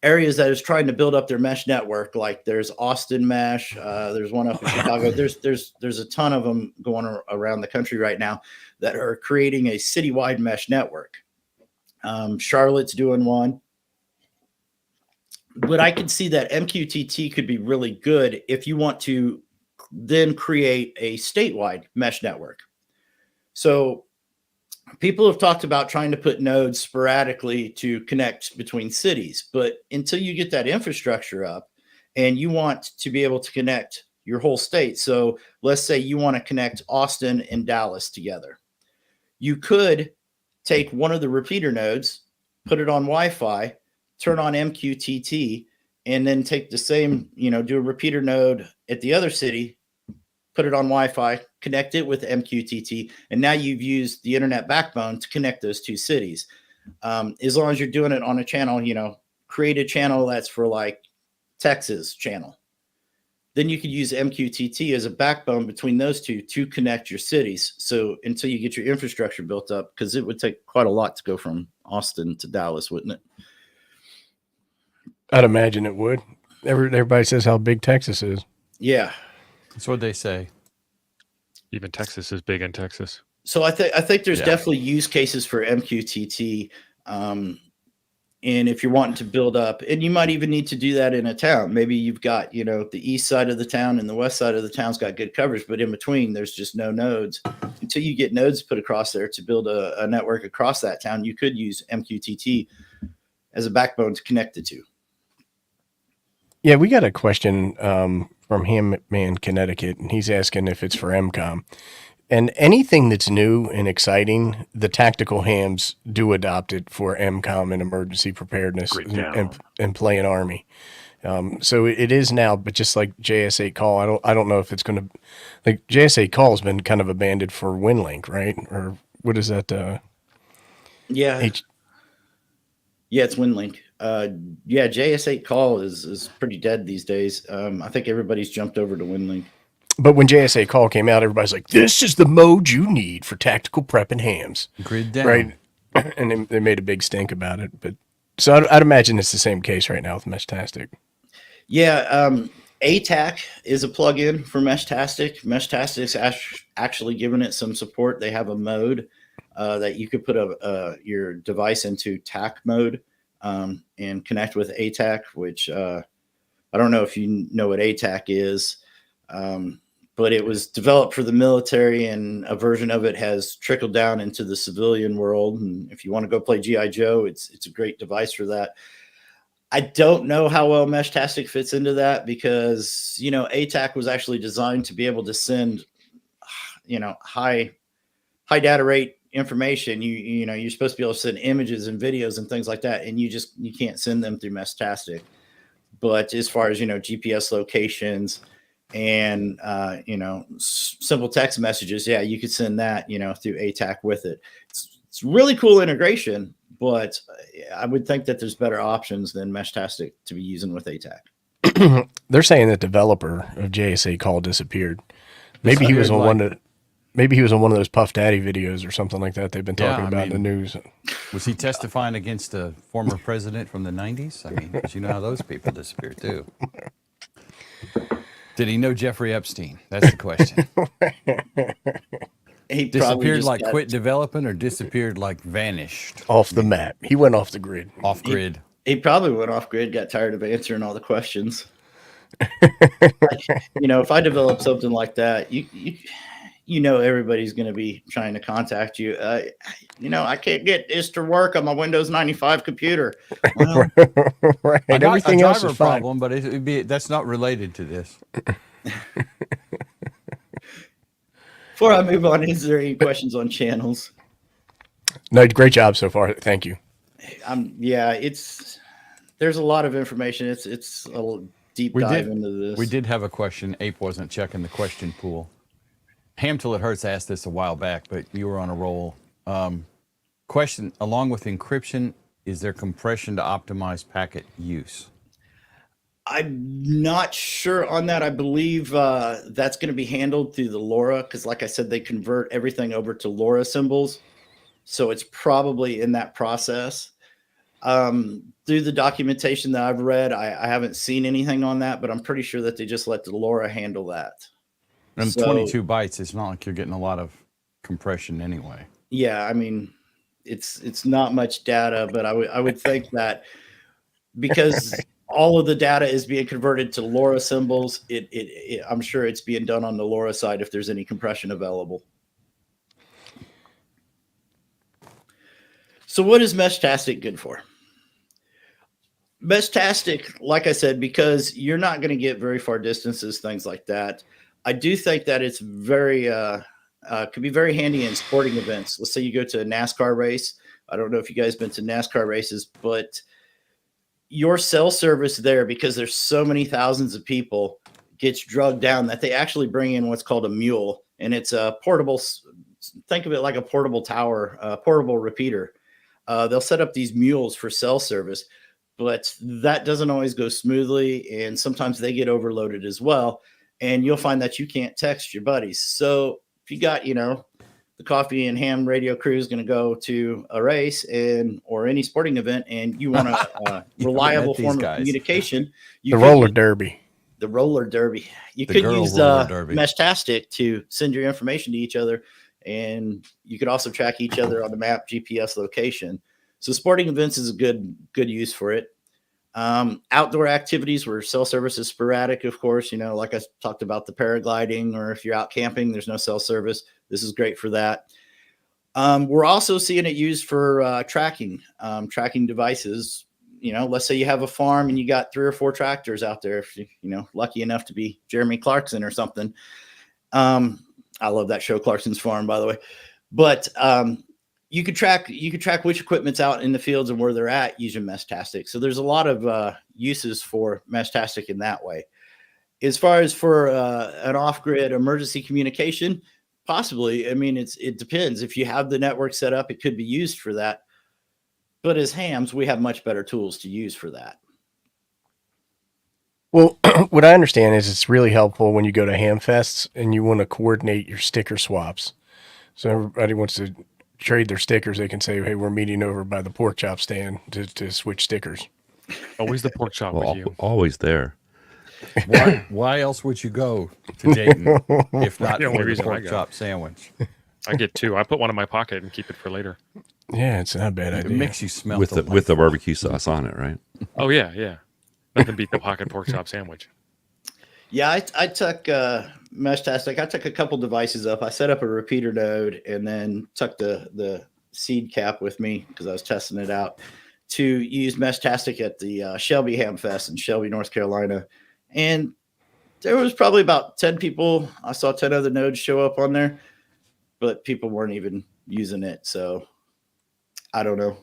areas that is trying to build up their mesh network. Like there's Austin Mesh, there's one up in Chicago. There's a ton of them going around the country right now that are creating a citywide mesh network. Charlotte's doing one. But I could see that MQTT could be really good if you want to then create a statewide mesh network. So people have talked about trying to put nodes sporadically to connect between cities, but until you get that infrastructure up and you want to be able to connect your whole state. So let's say you want to connect Austin and Dallas together. You could take one of the repeater nodes, put it on Wi-Fi, turn on MQTT, and then take the same, do a repeater node at the other city, put it on Wi-Fi, connect it with MQTT, and now you've used the internet backbone to connect those two cities. As long as you're doing it on a channel, create a channel that's for like Texas channel. Then you could use MQTT as a backbone between those two to connect your cities. So until you get your infrastructure built up, because it would take quite a lot to go from Austin to Dallas, wouldn't it? I'd imagine it would. Everybody says how big Texas is. Yeah. That's what they say. Even Texas is big in Texas. So I think there's definitely use cases for MQTT. And if you're wanting to build up, and you might even need to do that in a town. Maybe you've got, the east side of the town and the west side of the town's got good coverage, but in between there's just no nodes. Until you get nodes put across there to build a network across that town, you could use MQTT as a backbone to connect the two. Yeah, we got a question from him in Connecticut, and he's asking if it's for MCOM. And anything that's new and exciting, the tactical hams do adopt it for MCOM and emergency preparedness and playing Army. So it is now, but just like JS8 call, I don't know if it's going to, like JS8 call has been kind of abandoned for WinLink, right? Or what is that? Yeah, it's WinLink. JS8 call is pretty dead these days. I think everybody's jumped over to WinLink. But when JS8 call came out, everybody's like, this is the mode you need for tactical prep and hams. Grid down. Right. And they made a big stink about it. But so I'd imagine it's the same case right now with Meshtastic. Yeah. ATAC is a plugin for Meshtastic. Meshtastic's actually giving it some support. They have a mode that you could put your device into TAC mode and connect with ATAC, which I don't know if you know what ATAC is. But it was developed for the military, and a version of it has trickled down into the civilian world. And if you want to go play G.I. Joe, it's a great device for that. I don't know how well Meshtastic fits into that because, ATAC was actually designed to be able to send, high data rate information. You're supposed to be able to send images and videos and things like that, and you can't send them through Meshtastic. But as far as, GPS locations and simple text messages, you could send that through ATAC with it. It's really cool integration, but I would think that there's better options than Meshtastic to be using with ATAC. They're saying the developer of JSA call disappeared. Maybe he was on one of those Puff Daddy videos or something like that they've been talking about in the news. Was he testifying against a former president from the 90s? I mean, 'cause you know how those people disappear too. Did he know Jeffrey Epstein? That's the question. He disappeared like quit developing, or disappeared like vanished? Off the map. He went off the grid. Off grid. He probably went off grid, got tired of answering all the questions. If I develop something like that, everybody's going to be trying to contact you. I can't get this to work on my Windows 95 computer. Well, right. I got Everything a else driver is fine. problem, but that's not related to this. Before I move on, is there any questions on channels? No, great job so far. Thank you. There's a lot of information. It's a little deep dive into this. We did have a question. Ape wasn't checking the question pool. Ham Till It Hurts asked this a while back, but you were on a roll. Question: along with encryption, is there compression to optimize packet use? I'm not sure on that. I believe that's going to be handled through the LoRa because, like I said, they convert everything over to LoRa symbols. So it's probably in that process. Through the documentation that I've read, I haven't seen anything on that, but I'm pretty sure that they just let the LoRa handle that. And 22 bytes, it's not like you're getting a lot of compression anyway. Yeah, I mean, it's not much data, but I would think that because all of the data is being converted to LoRa symbols, I'm sure it's being done on the LoRa side if there's any compression available. So what is Meshtastic good for? Meshtastic, like I said, because you're not going to get very far distances, things like that. I do think that it's very could be very handy in sporting events. Let's say you go to a NASCAR race. I don't know if you guys been to NASCAR races, but your cell service there, because there's so many thousands of people, gets drugged down that they actually bring in what's called a mule, and it's a portable. Think of it like a portable tower, a portable repeater. They'll set up these mules for cell service, but that doesn't always go smoothly, and sometimes they get overloaded as well. And you'll find that you can't text your buddies. So if you got, the coffee and ham radio crew is going to go to a race or any sporting event, and you want a reliable form of communication, the roller derby. The roller derby. You could use Meshtastic to send your information to each other, and you could also track each other on the map, GPS location. So sporting events is a good use for it. Outdoor activities where cell service is sporadic, of course, like I talked about the paragliding, or if you're out camping, there's no cell service. This is great for that. We're also seeing it used for tracking devices. Let's say you have a farm and you got 3 or 4 tractors out there, if you lucky enough to be Jeremy Clarkson or something. I love that show, Clarkson's Farm, by the way. But you could track which equipment's out in the fields and where they're at using Meshtastic. So there's a lot of uses for Meshtastic in that way. As far as for an off-grid emergency communication, possibly. I mean, it depends. If you have the network set up, it could be used for that. But as hams, we have much better tools to use for that. Well, what I understand is it's really helpful when you go to ham fests and you want to coordinate your sticker swaps. So everybody wants to trade their stickers. They can say, hey, we're meeting over by the pork chop stand to switch stickers. Always the pork chop with you. Always there. Why else would you go to Dayton if not for the pork chop sandwich? I get 2. I put one in my pocket and keep it for later. Yeah, it's not a bad idea. It makes you smell with the barbecue sauce on it, right? Oh yeah. Nothing beat the pocket pork chop sandwich. Yeah, I took Meshtastic. I took a couple devices up. I set up a repeater node and then took the seed cap with me because I was testing it out to use Meshtastic at the Shelby Ham Fest in Shelby, North Carolina. And there was probably about 10 people. I saw 10 other nodes show up on there, but people weren't even using it. So I don't know.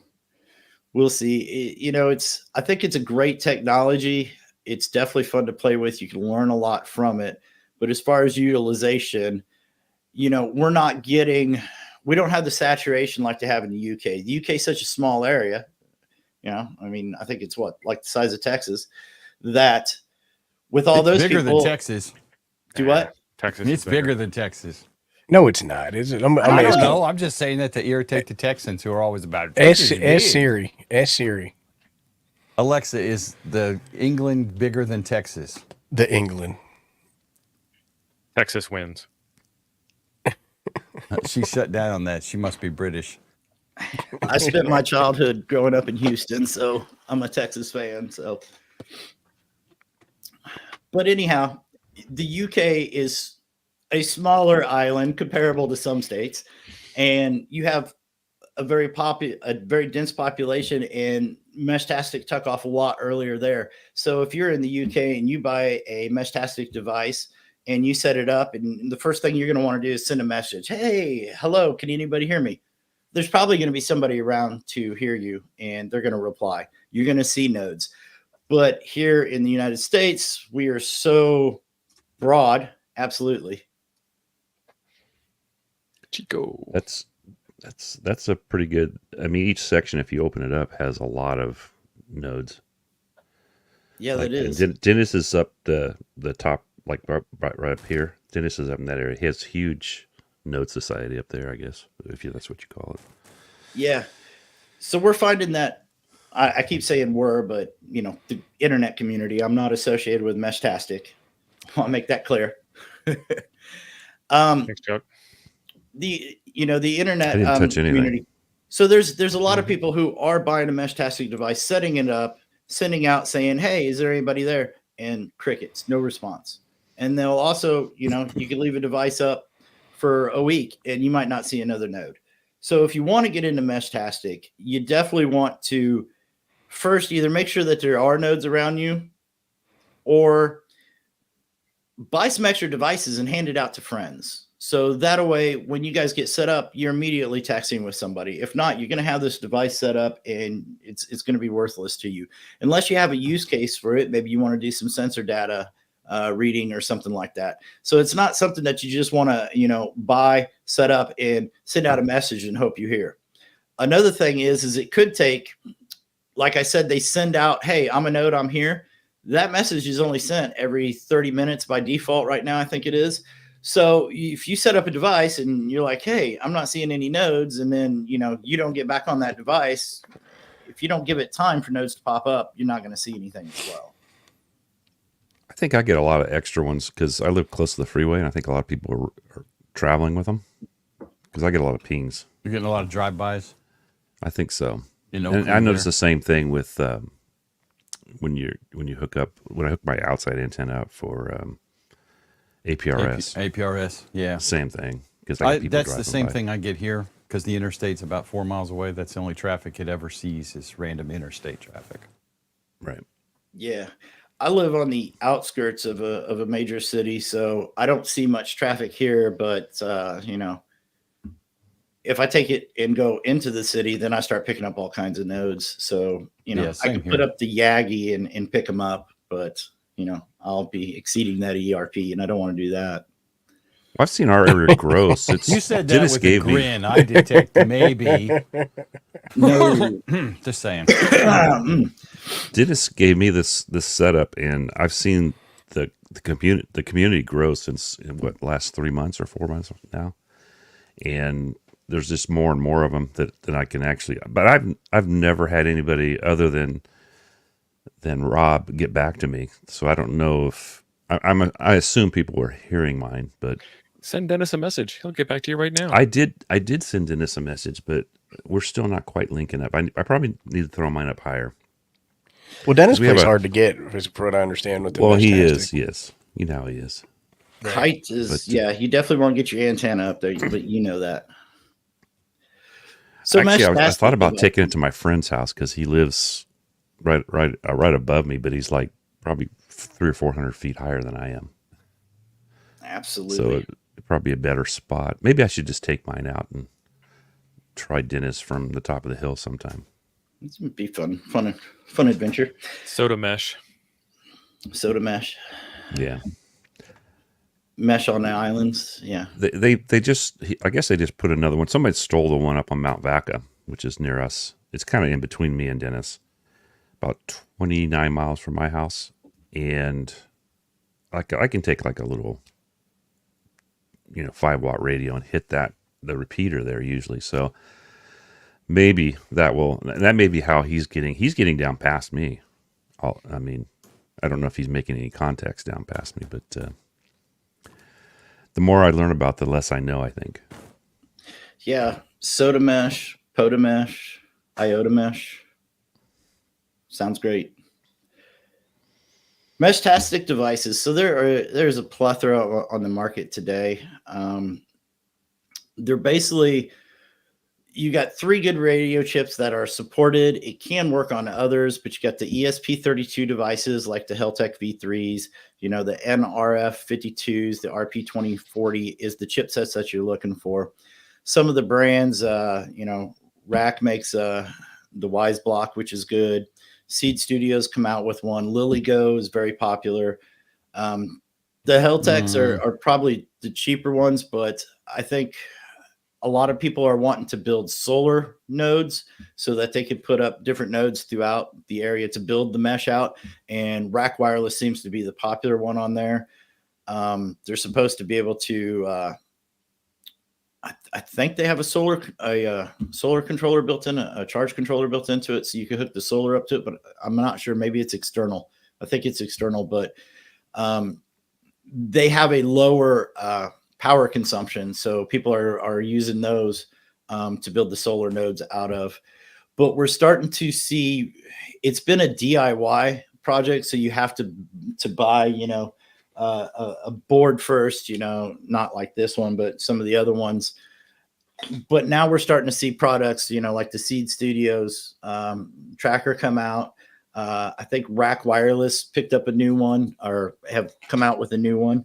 We'll see. I think it's a great technology. It's definitely fun to play with. You can learn a lot from it. But as far as utilization, we don't have the saturation like they have in the UK. The UK is such a small area. I think it's like the size of Texas, that with all those bigger people. Than Texas. Do what? Texas. It's bigger than Texas. No, it's not, is it? I don't know. I'm just saying that to irritate the Texans who are always about it. Ask Siri. Alexa, is the England bigger than Texas? The England. Texas wins. She shut down on that. She must be British. I spent my childhood growing up in Houston, so I'm a Texas fan. So, but anyhow, the UK is a smaller island comparable to some states, and you have a very dense population, and Meshtastic took off a lot earlier there. So if you're in the UK and you buy a Meshtastic device and you set it up, and the first thing you're going to want to do is send a message. Hey, hello, can anybody hear me? There's probably going to be somebody around to hear you, and they're going to reply. You're going to see nodes. But here in the United States, we are so broad. Absolutely. Chico. That's a pretty good. I mean, each section, if you open it up, has a lot of nodes. Yeah, that is. Dennis is up the top, like right up here. Dennis is up in that area. He has huge node society up there, I guess, if that's what you call it. Yeah. So we're finding that I keep saying we're, but the internet community. I'm not associated with Meshtastic. I want to make that clear. Thanks, Chuck. The internet I didn't touch anything. community. So there's a lot of people who are buying a Meshtastic device, setting it up, sending out, saying, "Hey, is there anybody there?" And crickets, no response. And they'll also, you can leave a device up for a week and you might not see another node. So if you want to get into Meshtastic, you definitely want to first either make sure that there are nodes around you, or buy some extra devices and hand it out to friends. So that way, when you guys get set up, you're immediately texting with somebody. If not, you're going to have this device set up and it's going to be worthless to you. Unless you have a use case for it, maybe you want to do some sensor data reading or something like that. So it's not something that you just want to, buy, set up, and send out a message and hope you hear. Another thing is it could take, like I said, they send out, "Hey, I'm a node, I'm here." That message is only sent every 30 minutes by default right now, I think it is. So if you set up a device and you're like, "Hey, I'm not seeing any nodes," and then, you don't get back on that device, if you don't give it time for nodes to pop up, you're not going to see anything as well. I think I get a lot of extra ones because I live close to the freeway, and I think a lot of people are traveling with them because I get a lot of pings. You're getting a lot of drive-bys? I think so. And I noticed the same thing with when I hook my outside antenna up for APRS. APRS, yeah. Same thing. Because that's the same thing I get here because the interstate's about 4 miles away. That's the only traffic it ever sees is random interstate traffic. Right. Yeah. I live on the outskirts of a major city, so I don't see much traffic here, but if I take it and go into the city, then I start picking up all kinds of nodes. So, I can put up the Yagi and pick them up, but, I'll be exceeding that ERP, and I don't want to do that. Well, I've seen our area grow. You said that Dennis with a grin. I detect maybe. No. Just saying. Dennis gave me this setup, and I've seen the community grow since last 3 months or 4 months now, and there's just more and more of them that I can actually. But I've never had anybody other than Rob get back to me, so I don't know if I assume people were hearing mine, but send Dennis a message. He'll get back to you right now. I did send Dennis a message, but we're still not quite linking up. I probably need to throw mine up higher. Well, Dennis plays hard to get, is what I understand. With the he is, yes. You know how he is. Right. Height is, you definitely want to get your antenna up there, but you know that. So actually, I thought about taking it to my friend's house because he lives right above me, but he's like probably 300 or 400 feet higher than I am. Absolutely. So it'd probably be a better spot. Maybe I should just take mine out and try Dennis from the top of the hill sometime. This would be fun adventure. Soda mesh. Yeah. Mesh on the islands. Yeah. I guess they just put another one. Somebody stole the one up on Mount Vaca, which is near us. It's kind of in between me and Dennis, about 29 miles from my house. And I can take like a little, 5-watt radio and hit the repeater there usually. So maybe that may be how he's getting down past me. I don't know if he's making any contacts down past me, but the more I learn about, the less I know, I think. Yeah. Soda mesh, POTA mesh, IOTA mesh. Sounds great. Meshtastic devices. So there's a plethora on the market today. They're basically, you got 3 good radio chips that are supported. It can work on others, but you got the ESP32 devices like the Heltec V3s, the NRF52s, the RP2040 is the chipsets that you're looking for. Some of the brands, Rack makes the Wise Block, which is good. Seed Studios come out with one. LilyGo is very popular. The Heltecs are probably the cheaper ones, but I think a lot of people are wanting to build solar nodes so that they could put up different nodes throughout the area to build the mesh out. And Rack Wireless seems to be the popular one on there. They're supposed to be able to I think they have a solar controller built in, a charge controller built into it, so you can hook the solar up to it. But I'm not sure. Maybe it's external. I think it's external, but they have a lower power consumption, so people are using those to build the solar nodes out of. But we're starting to see it's been a DIY project, so you have to buy, a board first, not like this one, but some of the other ones. But now we're starting to see products, like the Seed Studios tracker come out. I think Rack Wireless picked up a new one, or have come out with a new one.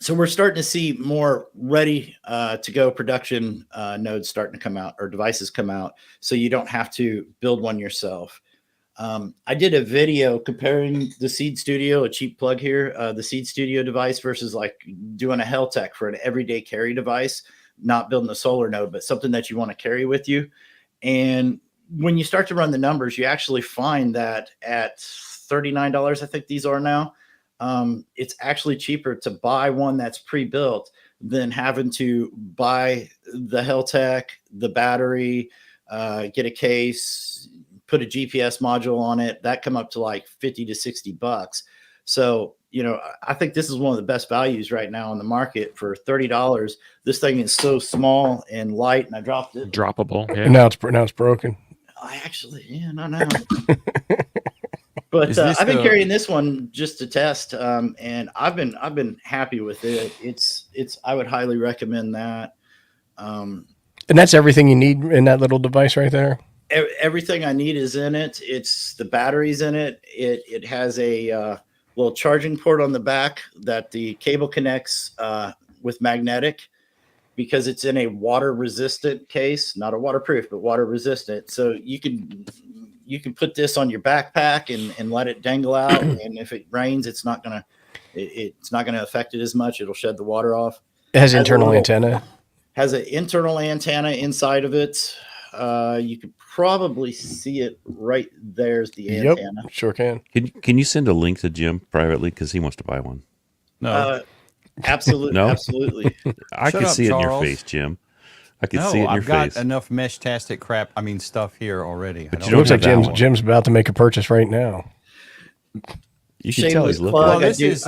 So we're starting to see more ready to go production nodes starting to come out, or devices come out, so you don't have to build one yourself. I did a video comparing the Seed Studio, a cheap plug here, the Seed Studio device versus like doing a Heltec for an everyday carry device, not building a solar node, but something that you want to carry with you. And when you start to run the numbers, you actually find that at $39, I think these are now, it's actually cheaper to buy one that's pre-built than having to buy the Heltec, the battery, get a case, put a GPS module on it. That come up to like $50 to $60. So, I think this is one of the best values right now on the market for $30. This thing is so small and light, and I dropped it. Droppable. Yeah. And now it's broken. I actually, no. But I've been carrying this one just to test, and I've been happy with it. It's I would highly recommend that. And that's everything you need in that little device right there. Everything I need is in it. It's the batteries in it. It has a little charging port on the back that the cable connects with magnetic, because it's in a water resistant case, not a waterproof, but water resistant. So you can put this on your backpack and let it dangle out. And if it rains, it's not gonna affect it as much. It'll shed the water off. It has internal antenna. Has an internal antenna inside of it. You could probably see it right there's the antenna. Yep, sure can. Can you send a link to Jim privately, because he wants to buy one? No. Absolutely. No? Absolutely. I can see it in your face, Jim. I can see it in your I've got face. enough Meshtastic stuff here already. But It looks like Jim's about to make a purchase right now. You can tell he's looking. Plug. Well, this is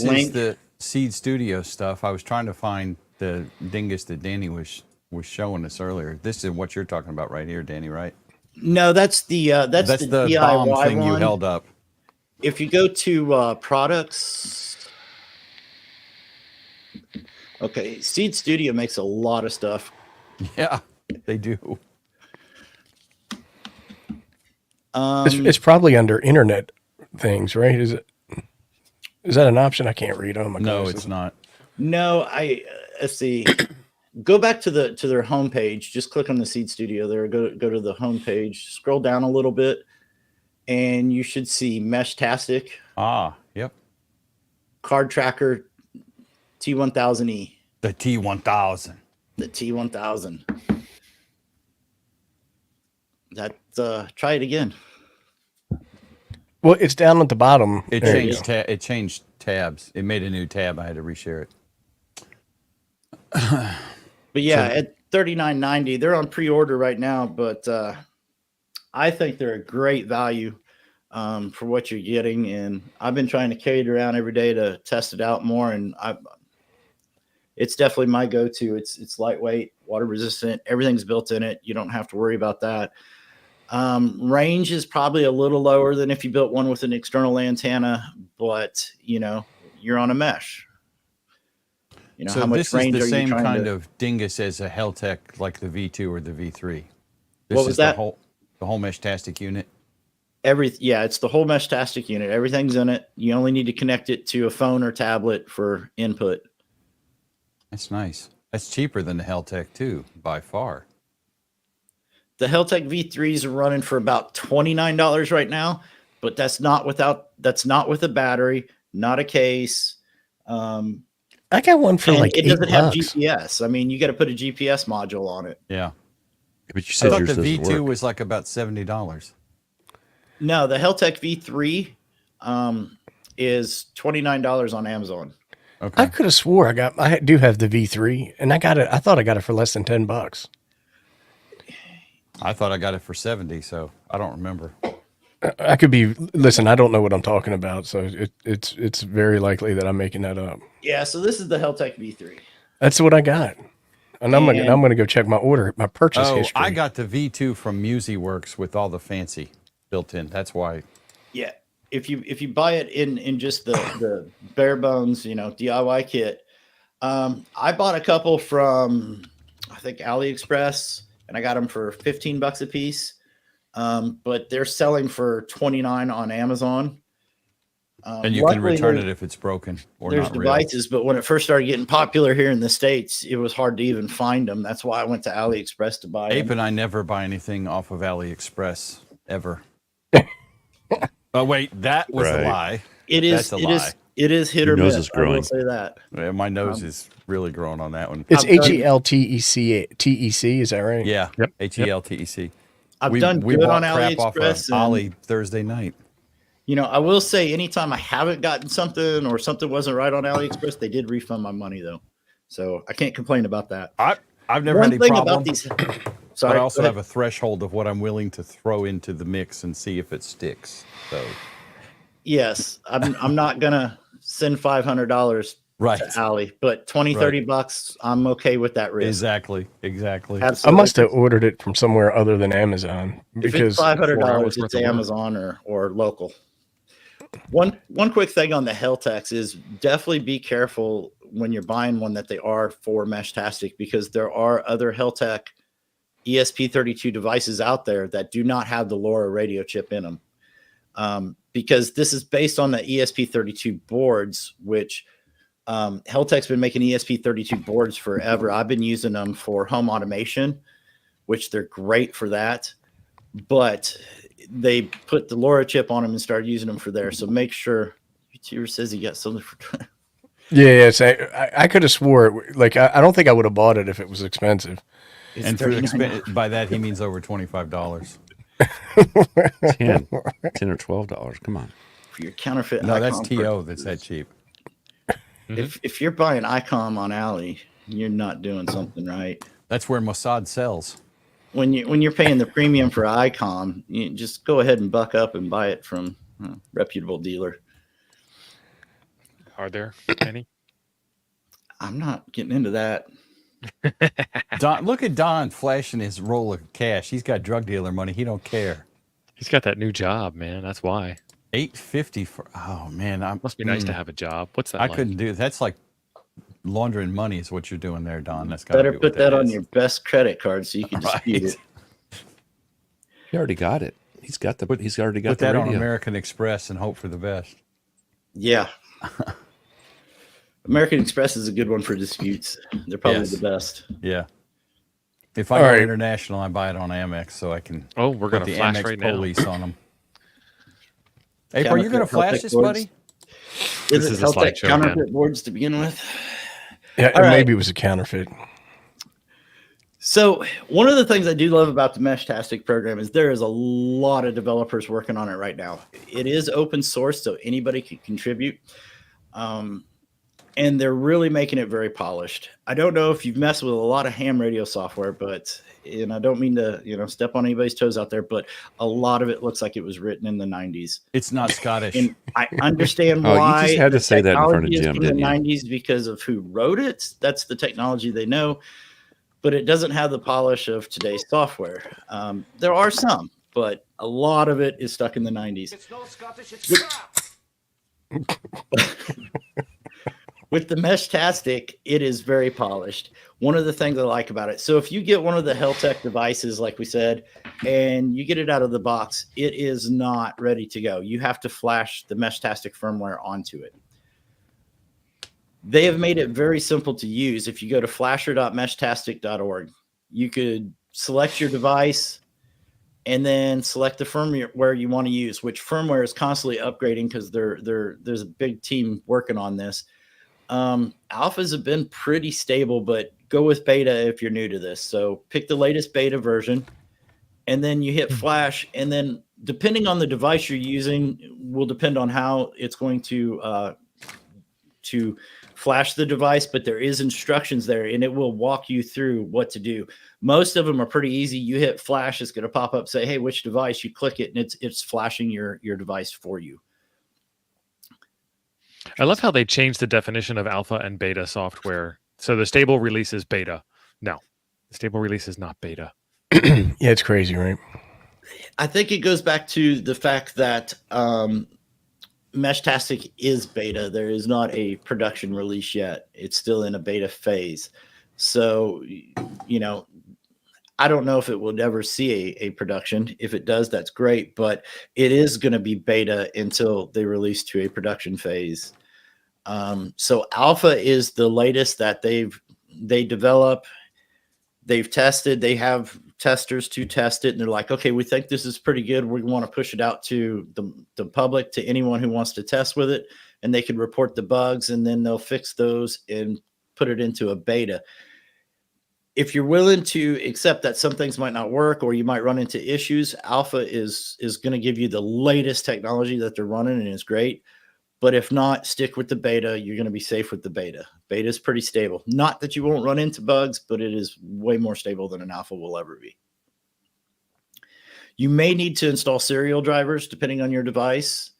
link. the Seed Studio stuff. I was trying to find the dingus that Danny was showing us earlier. This is what you're talking about right here, Danny, right? No, that's the DIY bomb thing one. you held up. If you go to products, okay, Seed Studio makes a lot of stuff. Yeah, they do. It's probably under internet things, right? Is that an option? I can't read them. No, it's not. No, let's see. Go back to their homepage. Just click on the Seed Studio there. Go to the homepage. Scroll down a little bit, and you should see Meshtastic. Yep. Card Tracker T1000E. The T1000. The T1000. Try it again. Well, it's down at the bottom. It changed tabs. It made a new tab. I had to reshare it. But yeah, at $39.90, they're on pre-order right now. But I think they're a great value for what you're getting, and I've been trying to carry it around every day to test it out more. And it's definitely my go-to. It's lightweight, water resistant. Everything's built in it. You don't have to worry about that. Range is probably a little lower than if you built one with an external antenna, but you're on a mesh. So how much this range is the are same you kind of dingus as a Heltec, like the V2 or the V3. What was that? The whole Meshtastic unit. It's the whole Meshtastic unit. Everything's in it. You only need to connect it to a phone or tablet for input. That's nice. That's cheaper than the Heltec too, by far. The Heltec V3s are running for about $29 right now, but that's not with a battery, not a case. I got one for like it $8. doesn't have GPS. I mean, you got to put a GPS module on it. Yeah. But you said I thought yours the doesn't V2 work. was like about $70. No, the Heltec V3 is $29 on Amazon. Okay. I could have swore I do have the V3, and I got it. I thought I got it for less than $10. I thought I got it for 70, so I don't remember. I could be. Listen, I don't know what I'm talking about, so it's very likely that I'm making that up. Yeah, so this is the Heltec V3. That's what I got, and I'm gonna go check my purchase history. I got the V2 from MusiWorks with all the fancy built in. That's why. Yeah, if you buy it in just the bare bones, DIY kit, I bought a couple from I think AliExpress, and I got them for $15 a piece. But they're selling for $29 on Amazon. And you can return it if it's broken or there's not devices, but when it first started getting popular here in the States, it was hard to even find them. That's why I went to AliExpress to buy Ape them. and I never buy anything off of AliExpress ever. Oh wait, that was a lie. It is. It is hit or miss. Is growing. I will say that. Yeah, my nose is really growing on that one. It's HELTEC. Is that right? Yeah. Yep. HELTEC. I've done good on AliExpress. Ali Thursday night. I will say anytime I haven't gotten something or something wasn't right on AliExpress, they did refund my money though. So I can't complain about that. I've never had any problem. About these, but I also have a threshold of what I'm willing to throw into the mix and see if it sticks. So yes, I'm not gonna send $500 to Ali, but $20-$30, I'm okay with that risk. Exactly. Absolutely. I must have ordered it from somewhere other than Amazon because if it's $500, it's Amazon or local. One quick thing on the Heltecs is definitely be careful when you're buying one that they are for Meshtastic, because there are other Heltec ESP32 devices out there that do not have the LoRa radio chip in them. Because this is based on the ESP32 boards, which Heltec's been making ESP32 boards forever. I've been using them for home automation, which they're great for that. But they put the LoRa chip on them and started using them for there. So make sure. YouTuber says he got something for. Yeah, I could have swore. Like I don't think I would have bought it if it was expensive. And by that he means over $25. 10 or $12. Come on. For your counterfeit. No, that's TO. That's that cheap. If you're buying ICOM on Ali, you're not doing something right. That's where Mossad sells. When you're paying the premium for ICOM, you just go ahead and buck up and buy it from a reputable dealer. Are there any? I'm not getting into that. Don, look at Don flashing his roll of cash. He's got drug dealer money. He don't care. He's got that new job, man. That's why. $850 for. Oh man, must be nice to have a job. What's that? I couldn't do. That's like laundering money. Is what you're doing there, Don. That's better put that on your best credit card so you can dispute it. He already got it. He's already got put the that radio. on American Express and hope for the best. Yeah. American Express is a good one for disputes. They're probably the best. Yeah. If I go international, I buy it on Amex so I can. Oh, we're gonna put the flash Amex right police now on them. Hey, are you going to flash this, buddy? This is Heltec counterfeit boards to begin with. Yeah, maybe it was a counterfeit. So one of the things I do love about the Meshtastic program is there is a lot of developers working on it right now. It is open source, so anybody can contribute. And they're really making it very polished. I don't know if you've messed with a lot of ham radio software, and I don't mean to, step on anybody's toes out there, but a lot of it looks like it was written in the 90s. It's not Scottish. And I understand why. You just had to say that in front of Jim, didn't you? In the 90s because of who wrote it. That's the technology they know, but it doesn't have the polish of today's software. There are some, but a lot of it is stuck in the 90s. It's no Scottish, it's With the Meshtastic, it is very polished. One of the things I like about it, so if you get one of the Heltec devices, like we said, and you get it out of the box, it is not ready to go. You have to flash the Meshtastic firmware onto it. They have made it very simple to use. If you go to flasher.meshtastic.org, you could select your device and then select the firmware you want to use, which firmware is constantly upgrading because there's a big team working on this. Alphas have been pretty stable, but go with beta if you're new to this. So pick the latest beta version and then you hit flash, and then depending on the device you're using will depend on how it's going to flash the device, but there is instructions there, and it will walk you through what to do. Most of them are pretty easy. You hit flash, it's going to pop up, say, hey, which device? You click it, and it's flashing your device for you. I love how they changed the definition of alpha and beta software. So the stable release is beta. No, the stable release is not beta. Yeah, it's crazy, right? I think it goes back to the fact that Meshtastic is beta. There is not a production release yet. It's still in a beta phase. So, you know, I don't know if it will ever see a production. If it does, that's great. But it is going to be beta until they release to a production phase. So alpha is the latest that they develop. They've tested. They have testers to test it, and they're like, okay, we think this is pretty good. We want to push it out to the public, to anyone who wants to test with it, and they can report the bugs, and then they'll fix those and put it into a beta. If you're willing to accept that some things might not work or you might run into issues, alpha is going to give you the latest technology that they're running, and it's great. But if not, stick with the beta. You're going to be safe with the beta. Beta is pretty stable. Not that you won't run into bugs, but it is way more stable than an alpha will ever be. You may need to install serial drivers depending on your device.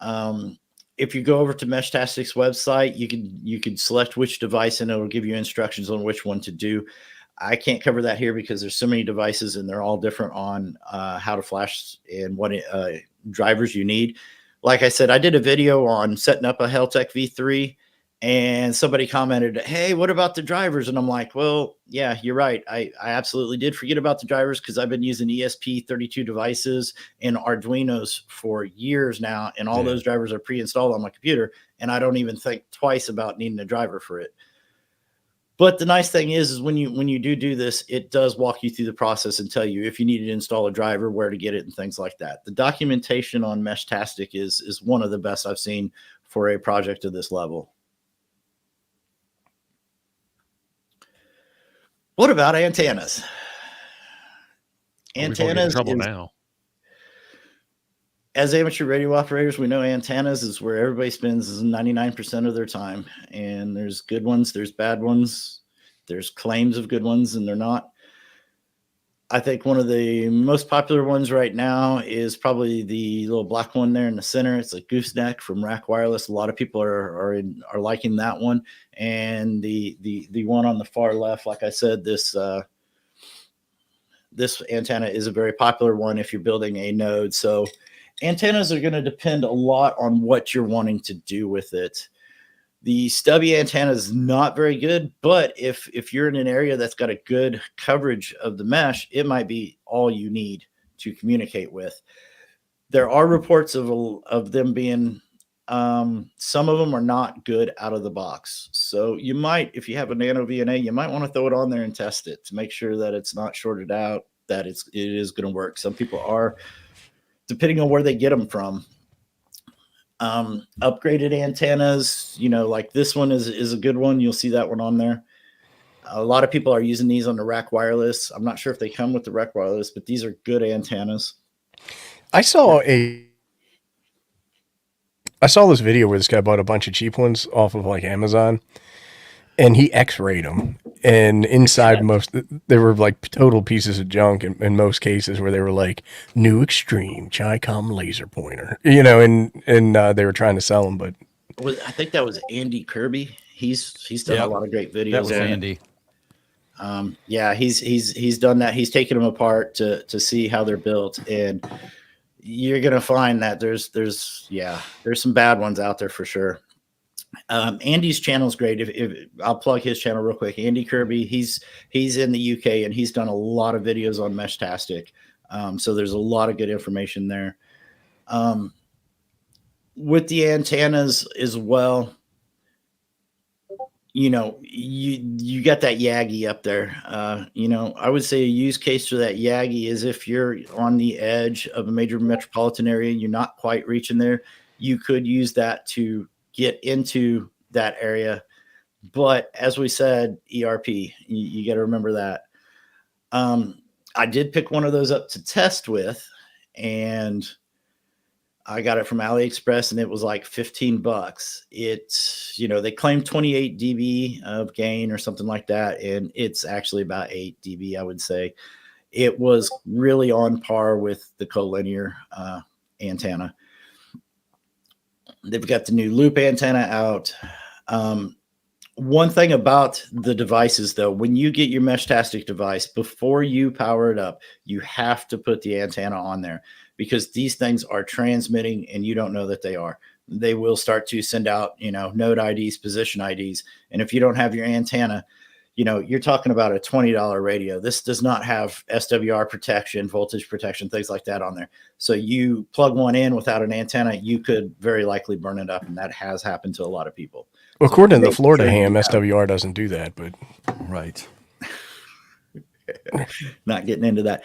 If you go over to Meshtastic's website, you can select which device, and it will give you instructions on which one to do. I can't cover that here because there's so many devices, and they're all different on how to flash and what drivers you need. Like I said, I did a video on setting up a Heltec V3, and somebody commented, hey, what about the drivers? And I'm like, well, yeah, you're right. I absolutely did forget about the drivers because I've been using ESP32 devices and Arduinos for years now, and all those drivers are pre-installed on my computer, and I don't even think twice about needing a driver for it. But the nice thing is when you do this, it does walk you through the process and tell you if you need to install a driver, where to get it, and things like that. The documentation on Meshtastic is one of the best I've seen for a project of this level. What about antennas? Antennas in trouble now. As amateur radio operators, we know antennas is where everybody spends 99% of their time. And there's good ones, there's bad ones, there's claims of good ones, and they're not. I think one of the most popular ones right now is probably the little black one there in the center. It's a gooseneck from Rack Wireless. A lot of people are liking that one. And the one on the far left, like I said, this antenna is a very popular one if you're building a node. So antennas are going to depend a lot on what you're wanting to do with it. The stubby antenna is not very good, but if you're in an area that's got a good coverage of the mesh, it might be all you need to communicate with. There are reports of them being, some of them are not good out of the box. So you might, if you have a nano VNA, you might want to throw it on there and test it to make sure that it's not shorted out, that it is going to work. Some people are, depending on where they get them from. Upgraded antennas, like this one is a good one. You'll see that one on there. A lot of people are using these on the Rack Wireless. I'm not sure if they come with the Rack Wireless, but these are good antennas. I saw this video where this guy bought a bunch of cheap ones off of like Amazon, and he X-rayed them. And inside they were like total pieces of junk in most cases, where they were like new extreme Chi-Com laser pointer, and they were trying to sell them. But I think that was Andy Kirby. He's done a lot of great videos. That was Andy. Yeah, he's done that. He's taken them apart to see how they're built, and you're gonna find that there's some bad ones out there for sure. Andy's channel is great. If I'll plug his channel real quick, Andy Kirby, he's in the UK, and he's done a lot of videos on Meshtastic. So there's a lot of good information there. With the antennas as well, you got that Yagi up there. I would say a use case for that Yagi is if you're on the edge of a major metropolitan area, you're not quite reaching there, you could use that to get into that area. But as we said, ERP, you got to remember that. I did pick one of those up to test with, and I got it from AliExpress and it was like $15. It's, they claim 28 dB of gain or something like that. And it's actually about 8 dB, I would say. It was really on par with the collinear antenna. They've got the new loop antenna out. One thing about the devices, though, when you get your Meshtastic device, before you power it up, you have to put the antenna on there, because these things are transmitting and you don't know that they are. They will start to send out, node IDs, position IDs. And if you don't have your antenna, you're talking about a $20 radio. This does not have SWR protection, voltage protection, things like that on there. So you plug one in without an antenna, you could very likely burn it up. And that has happened to a lot of people. Well, according to the Florida ham, SWR doesn't do that, but right. Not getting into that.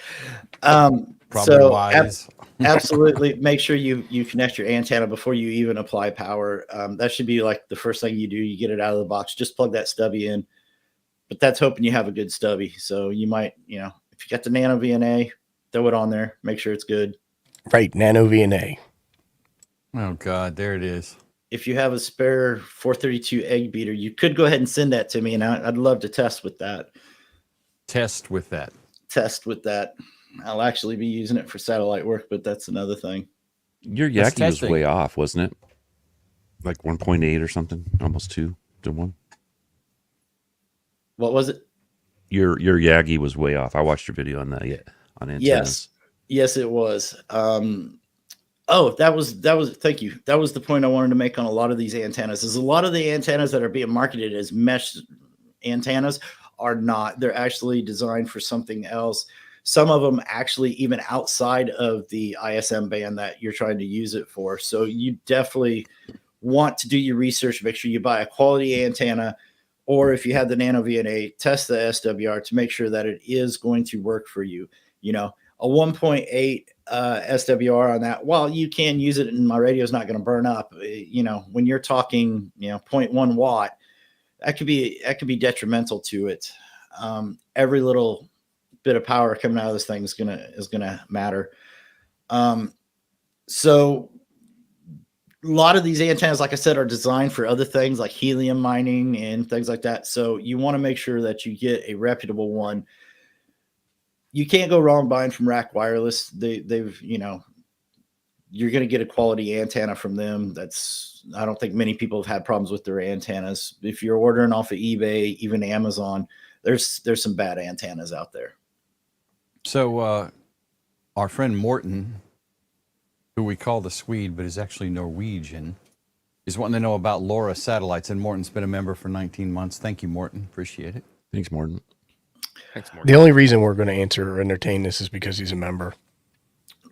Probably wise. Absolutely, make sure you connect your antenna before you even apply power. That should be like the first thing you do. You get it out of the box, just plug that stubby in. But that's hoping you have a good stubby. So you might, if you got the Nano VNA, throw it on there. Make sure it's good. Right, Nano VNA. Oh God, there it is. If you have a spare 432 egg beater, you could go ahead and send that to me, and I'd love to test with that. Test with that. I'll actually be using it for satellite work, but that's another thing. Your Yagi was way off, wasn't it? Like 1.8 or something, almost 2 to 1. What was it? Your Yagi was way off. I watched your video on that on antennas. Yes, it was. That was thank you. That was the point I wanted to make on a lot of these antennas. Is a lot of the antennas that are being marketed as mesh antennas are not. They're actually designed for something else. Some of them actually even outside of the ISM band that you're trying to use it for. So you definitely want to do your research. Make sure you buy a quality antenna, or if you have the Nano VNA, test the SWR to make sure that it is going to work for you. A 1.8 SWR on that, while you can use it and my radio is not going to burn up, when you're talking, 0.1 watt, that could be detrimental to it. Every little bit of power coming out of this thing is gonna matter. So a lot of these antennas, like I said, are designed for other things like helium mining and things like that. So you want to make sure that you get a reputable one. You can't go wrong buying from Rack Wireless. They've you're going to get a quality antenna from them. I don't think many people have had problems with their antennas. If you're ordering off of eBay, even Amazon, there's some bad antennas out there. So our friend Morton, who we call the Swede, but is actually Norwegian, is wanting to know about LoRa satellites. And Morton's been a member for 19 months. Thank you, Morton. Appreciate it. Thanks, Morton. The only reason we're going to answer or entertain this is because he's a member.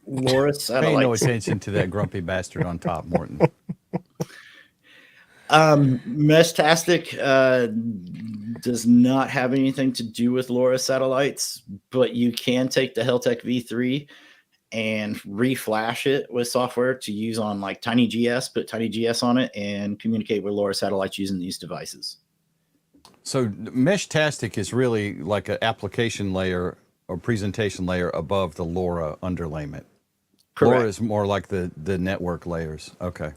LoRa satellites. Pay no attention to that grumpy bastard on top, Morton. Meshtastic does not have anything to do with LoRa satellites, but you can take the Heltec V3 and reflash it with software to use on like TinyGS, put TinyGS on it and communicate with LoRa satellites using these devices. So Meshtastic is really like an application layer or presentation layer above the LoRa underlayment. Correct. LoRa is more like the network layers. Okay.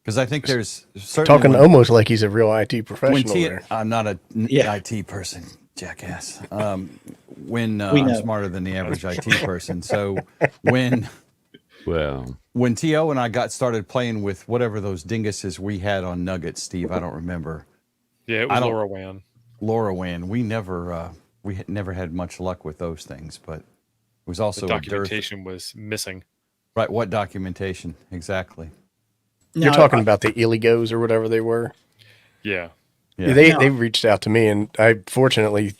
Because I think there's talking almost like he's a real IT professional there. I'm not an IT person, jackass. I'm smarter than the average IT person. So when T.O. and I started playing with whatever those dinguses we had on Nuggets, Steve, I don't remember. Yeah, it was LoRaWAN. LoRaWAN. We never had much luck with those things, but it was also the documentation was missing. Right. What documentation? Exactly. You're talking about the Illigos or whatever they were. Yeah. They reached out to me, and I fortunately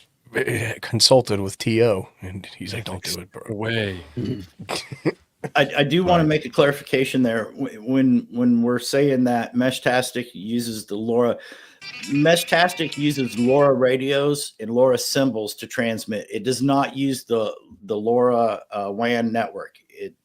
consulted with T.O. and he's like, "Don't do it, bro." Way. I do want to make a clarification there. When we're saying that Meshtastic uses the LoRa, Meshtastic uses LoRa radios and LoRa symbols to transmit. It does not use the LoRa WAN network. It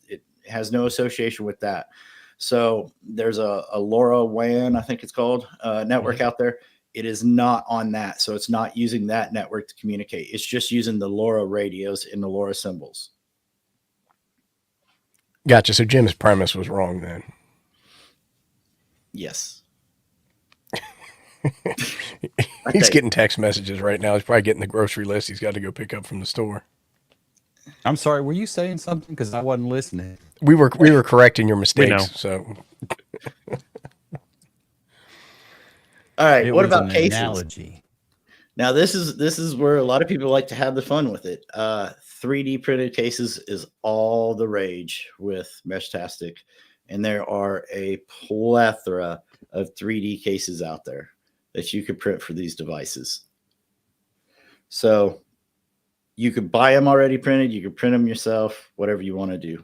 has no association with that. So there's a LoRa WAN, I think it's called, network out there. It is not on that. So it's not using that network to communicate. It's just using the LoRa radios and the LoRa symbols. Gotcha. So Jim's premise was wrong then. Yes. He's getting text messages right now. He's probably getting the grocery list he's got to go pick up from the store. I'm sorry, were you saying something? Because I wasn't listening. We were correcting your mistakes. So, all right. It What was about an cases? analogy. Now this is where a lot of people like to have the fun with it. 3D printed cases is all the rage with Meshtastic, and there are a plethora of 3D cases out there that you could print for these devices. So you could buy them already printed. You could print them yourself, whatever you want to do.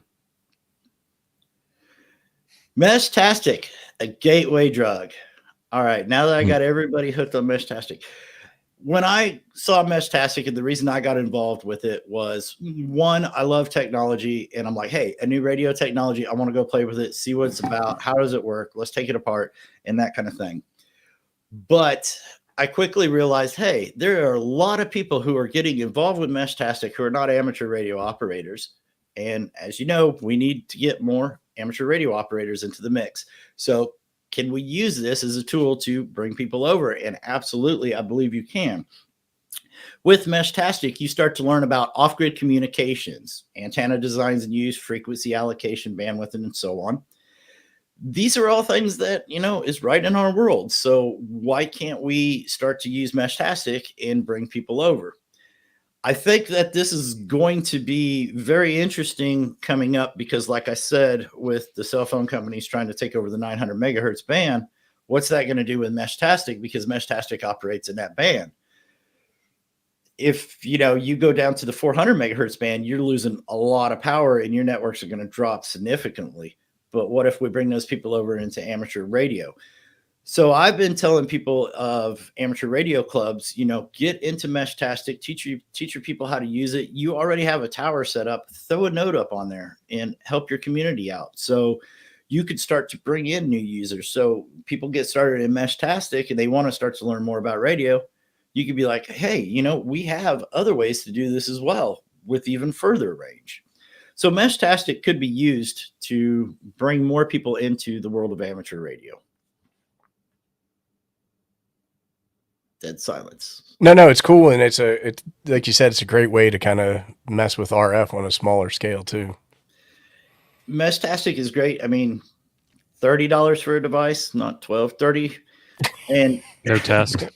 Meshtastic, a gateway drug. All right, now that I got everybody hooked on Meshtastic. When I saw Meshtastic, and the reason I got involved with it was, one, I love technology, and I'm like, hey, a new radio technology, I want to go play with it, see what it's about, how does it work, let's take it apart, and that kind of thing. But I quickly realized, hey, there are a lot of people who are getting involved with Meshtastic who are not amateur radio operators. And as you know, we need to get more amateur radio operators into the mix. So can we use this as a tool to bring people over? And absolutely, I believe you can. With Meshtastic, you start to learn about off-grid communications, antenna designs and use, frequency allocation, bandwidth, and so on. These are all things that, is right in our world. So why can't we start to use Meshtastic and bring people over? I think that this is going to be very interesting coming up because, like I said, with the cell phone companies trying to take over the 900 megahertz band, what's that going to do with Meshtastic? Because Meshtastic operates in that band. If, you go down to the 400 megahertz band, you're losing a lot of power and your networks are going to drop significantly. But what if we bring those people over into amateur radio? So I've been telling people of amateur radio clubs, get into Meshtastic, teach your people how to use it. You already have a tower set up, throw a node up on there and help your community out. So you could start to bring in new users. So people get started in Meshtastic and they want to start to learn more about radio. You could be like, hey, we have other ways to do this as well with even further range. So Meshtastic could be used to bring more people into the world of amateur radio. Dead silence. No, it's cool, and it's like you said, it's a great way to kind of mess with RF on a smaller scale too. Meshtastic is great. I mean, $30 for a device, not $12, $30, and no test,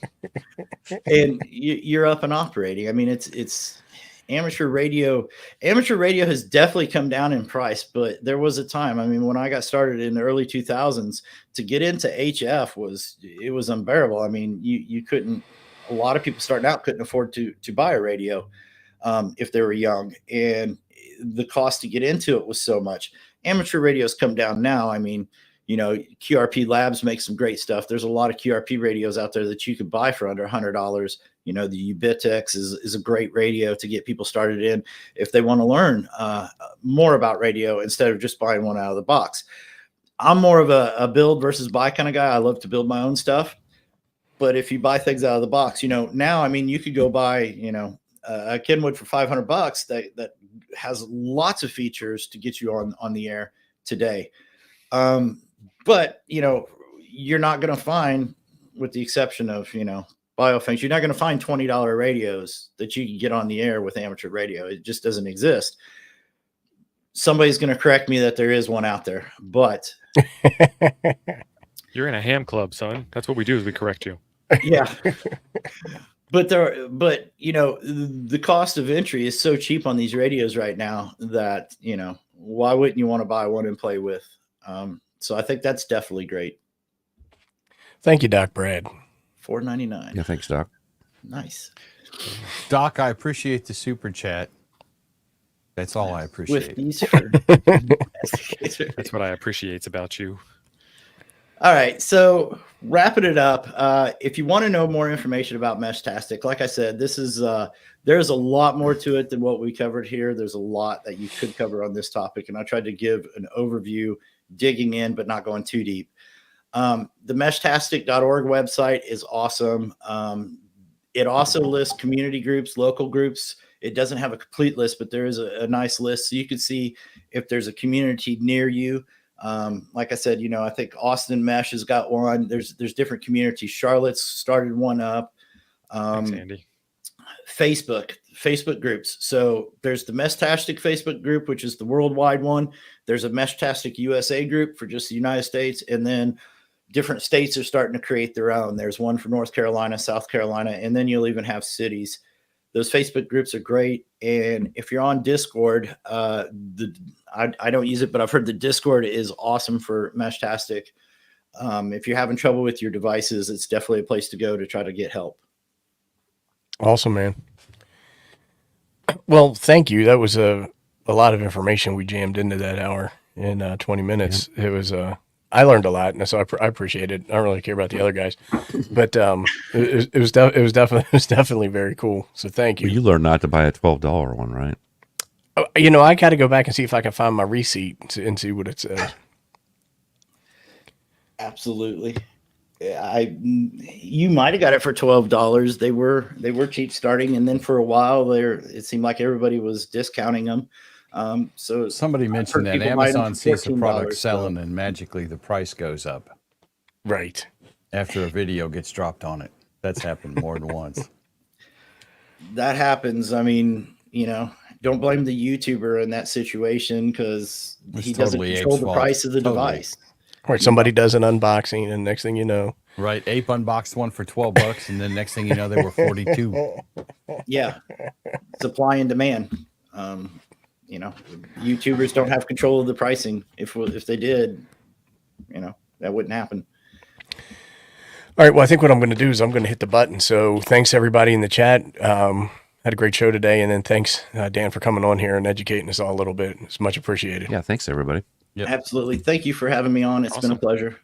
and you're up and operating. I mean, it's amateur radio. Amateur radio has definitely come down in price, but there was a time. I mean, when I got started in the early 2000s, to get into HF was unbearable. I mean, you couldn't. A lot of people starting out couldn't afford to buy a radio if they were young, and the cost to get into it was so much. Amateur radios come down now. I mean, QRP Labs makes some great stuff. There's a lot of QRP radios out there that you could buy for under $100. The Ubitex is a great radio to get people started in if they want to learn more about radio instead of just buying one out of the box. I'm more of a build versus buy kind of guy. I love to build my own stuff. But if you buy things out of the box, now, I mean, you could go buy, a Kenwood for $500 that has lots of features to get you on the air today. But, you're not going to find, with the exception of, Biothings, you're not going to find $20 radios that you can get on the air with amateur radio. It just doesn't exist. Somebody's going to correct me that there is one out there, but you're in a ham club, son. That's what we do is we correct you. Yeah. But the cost of entry is so cheap on these radios right now that, why wouldn't you want to buy one and play with? So I think that's definitely great. Thank you, Doc Brad. $4.99. Yeah, thanks, Doc. Nice. Doc, I appreciate the super chat. That's all I appreciate. That's what I appreciate about you. All right, so wrapping it up, if you want to know more information about Meshtastic, like I said, this is there's a lot more to it than what we covered here. There's a lot that you could cover on this topic, and I tried to give an overview, digging in, but not going too deep. The meshtastic.org website is awesome. It also lists community groups, local groups. It doesn't have a complete list, but there is a nice list. So you can see if there's a community near you. Like I said, I think Austin Mesh has got one. There's different communities. Charlotte's started one up. Thanks, Andy. Facebook groups. So there's the Meshtastic Facebook group, which is the worldwide one. There's a Meshtastic USA group for just the United States. And then different states are starting to create their own. There's one for North Carolina, South Carolina, and then you'll even have cities. Those Facebook groups are great. And if you're on Discord, I don't use it, but I've heard the Discord is awesome for Meshtastic. If you're having trouble with your devices, it's definitely a place to go to try to get help. Awesome, man. Well, thank you. That was a lot of information we jammed into that hour in 20 minutes. It was I learned a lot, and so I appreciate it. I don't really care about the other guys, but it was definitely very cool. So thank you. Well, you learned not to buy a $12 one, right? I got to go back and see if I can find my receipt and see what it says. Absolutely. You might have got it for $12. They were cheap starting, and then for a while it seemed like everybody was discounting them. So somebody mentioned that Amazon sees a product selling and magically the price goes up. Right. After a video gets dropped on it. That's happened more than once. That happens. I mean, don't blame the YouTuber in that situation because he doesn't control the price of the device. Right. Somebody does an unboxing, and next thing you know. Right. Ape unboxed one for $12, and then next thing you know, they were 42. Yeah. Supply and demand. YouTubers don't have control of the pricing. If they did, that wouldn't happen. All right. Well, I think what I'm going to do is I'm going to hit the button. So thanks everybody in the chat. Had a great show today. And then thanks, Dan, for coming on here and educating us all a little bit. It's much appreciated. Yeah. Thanks everybody. Yep. Absolutely. Thank you for having me on. It's been a pleasure.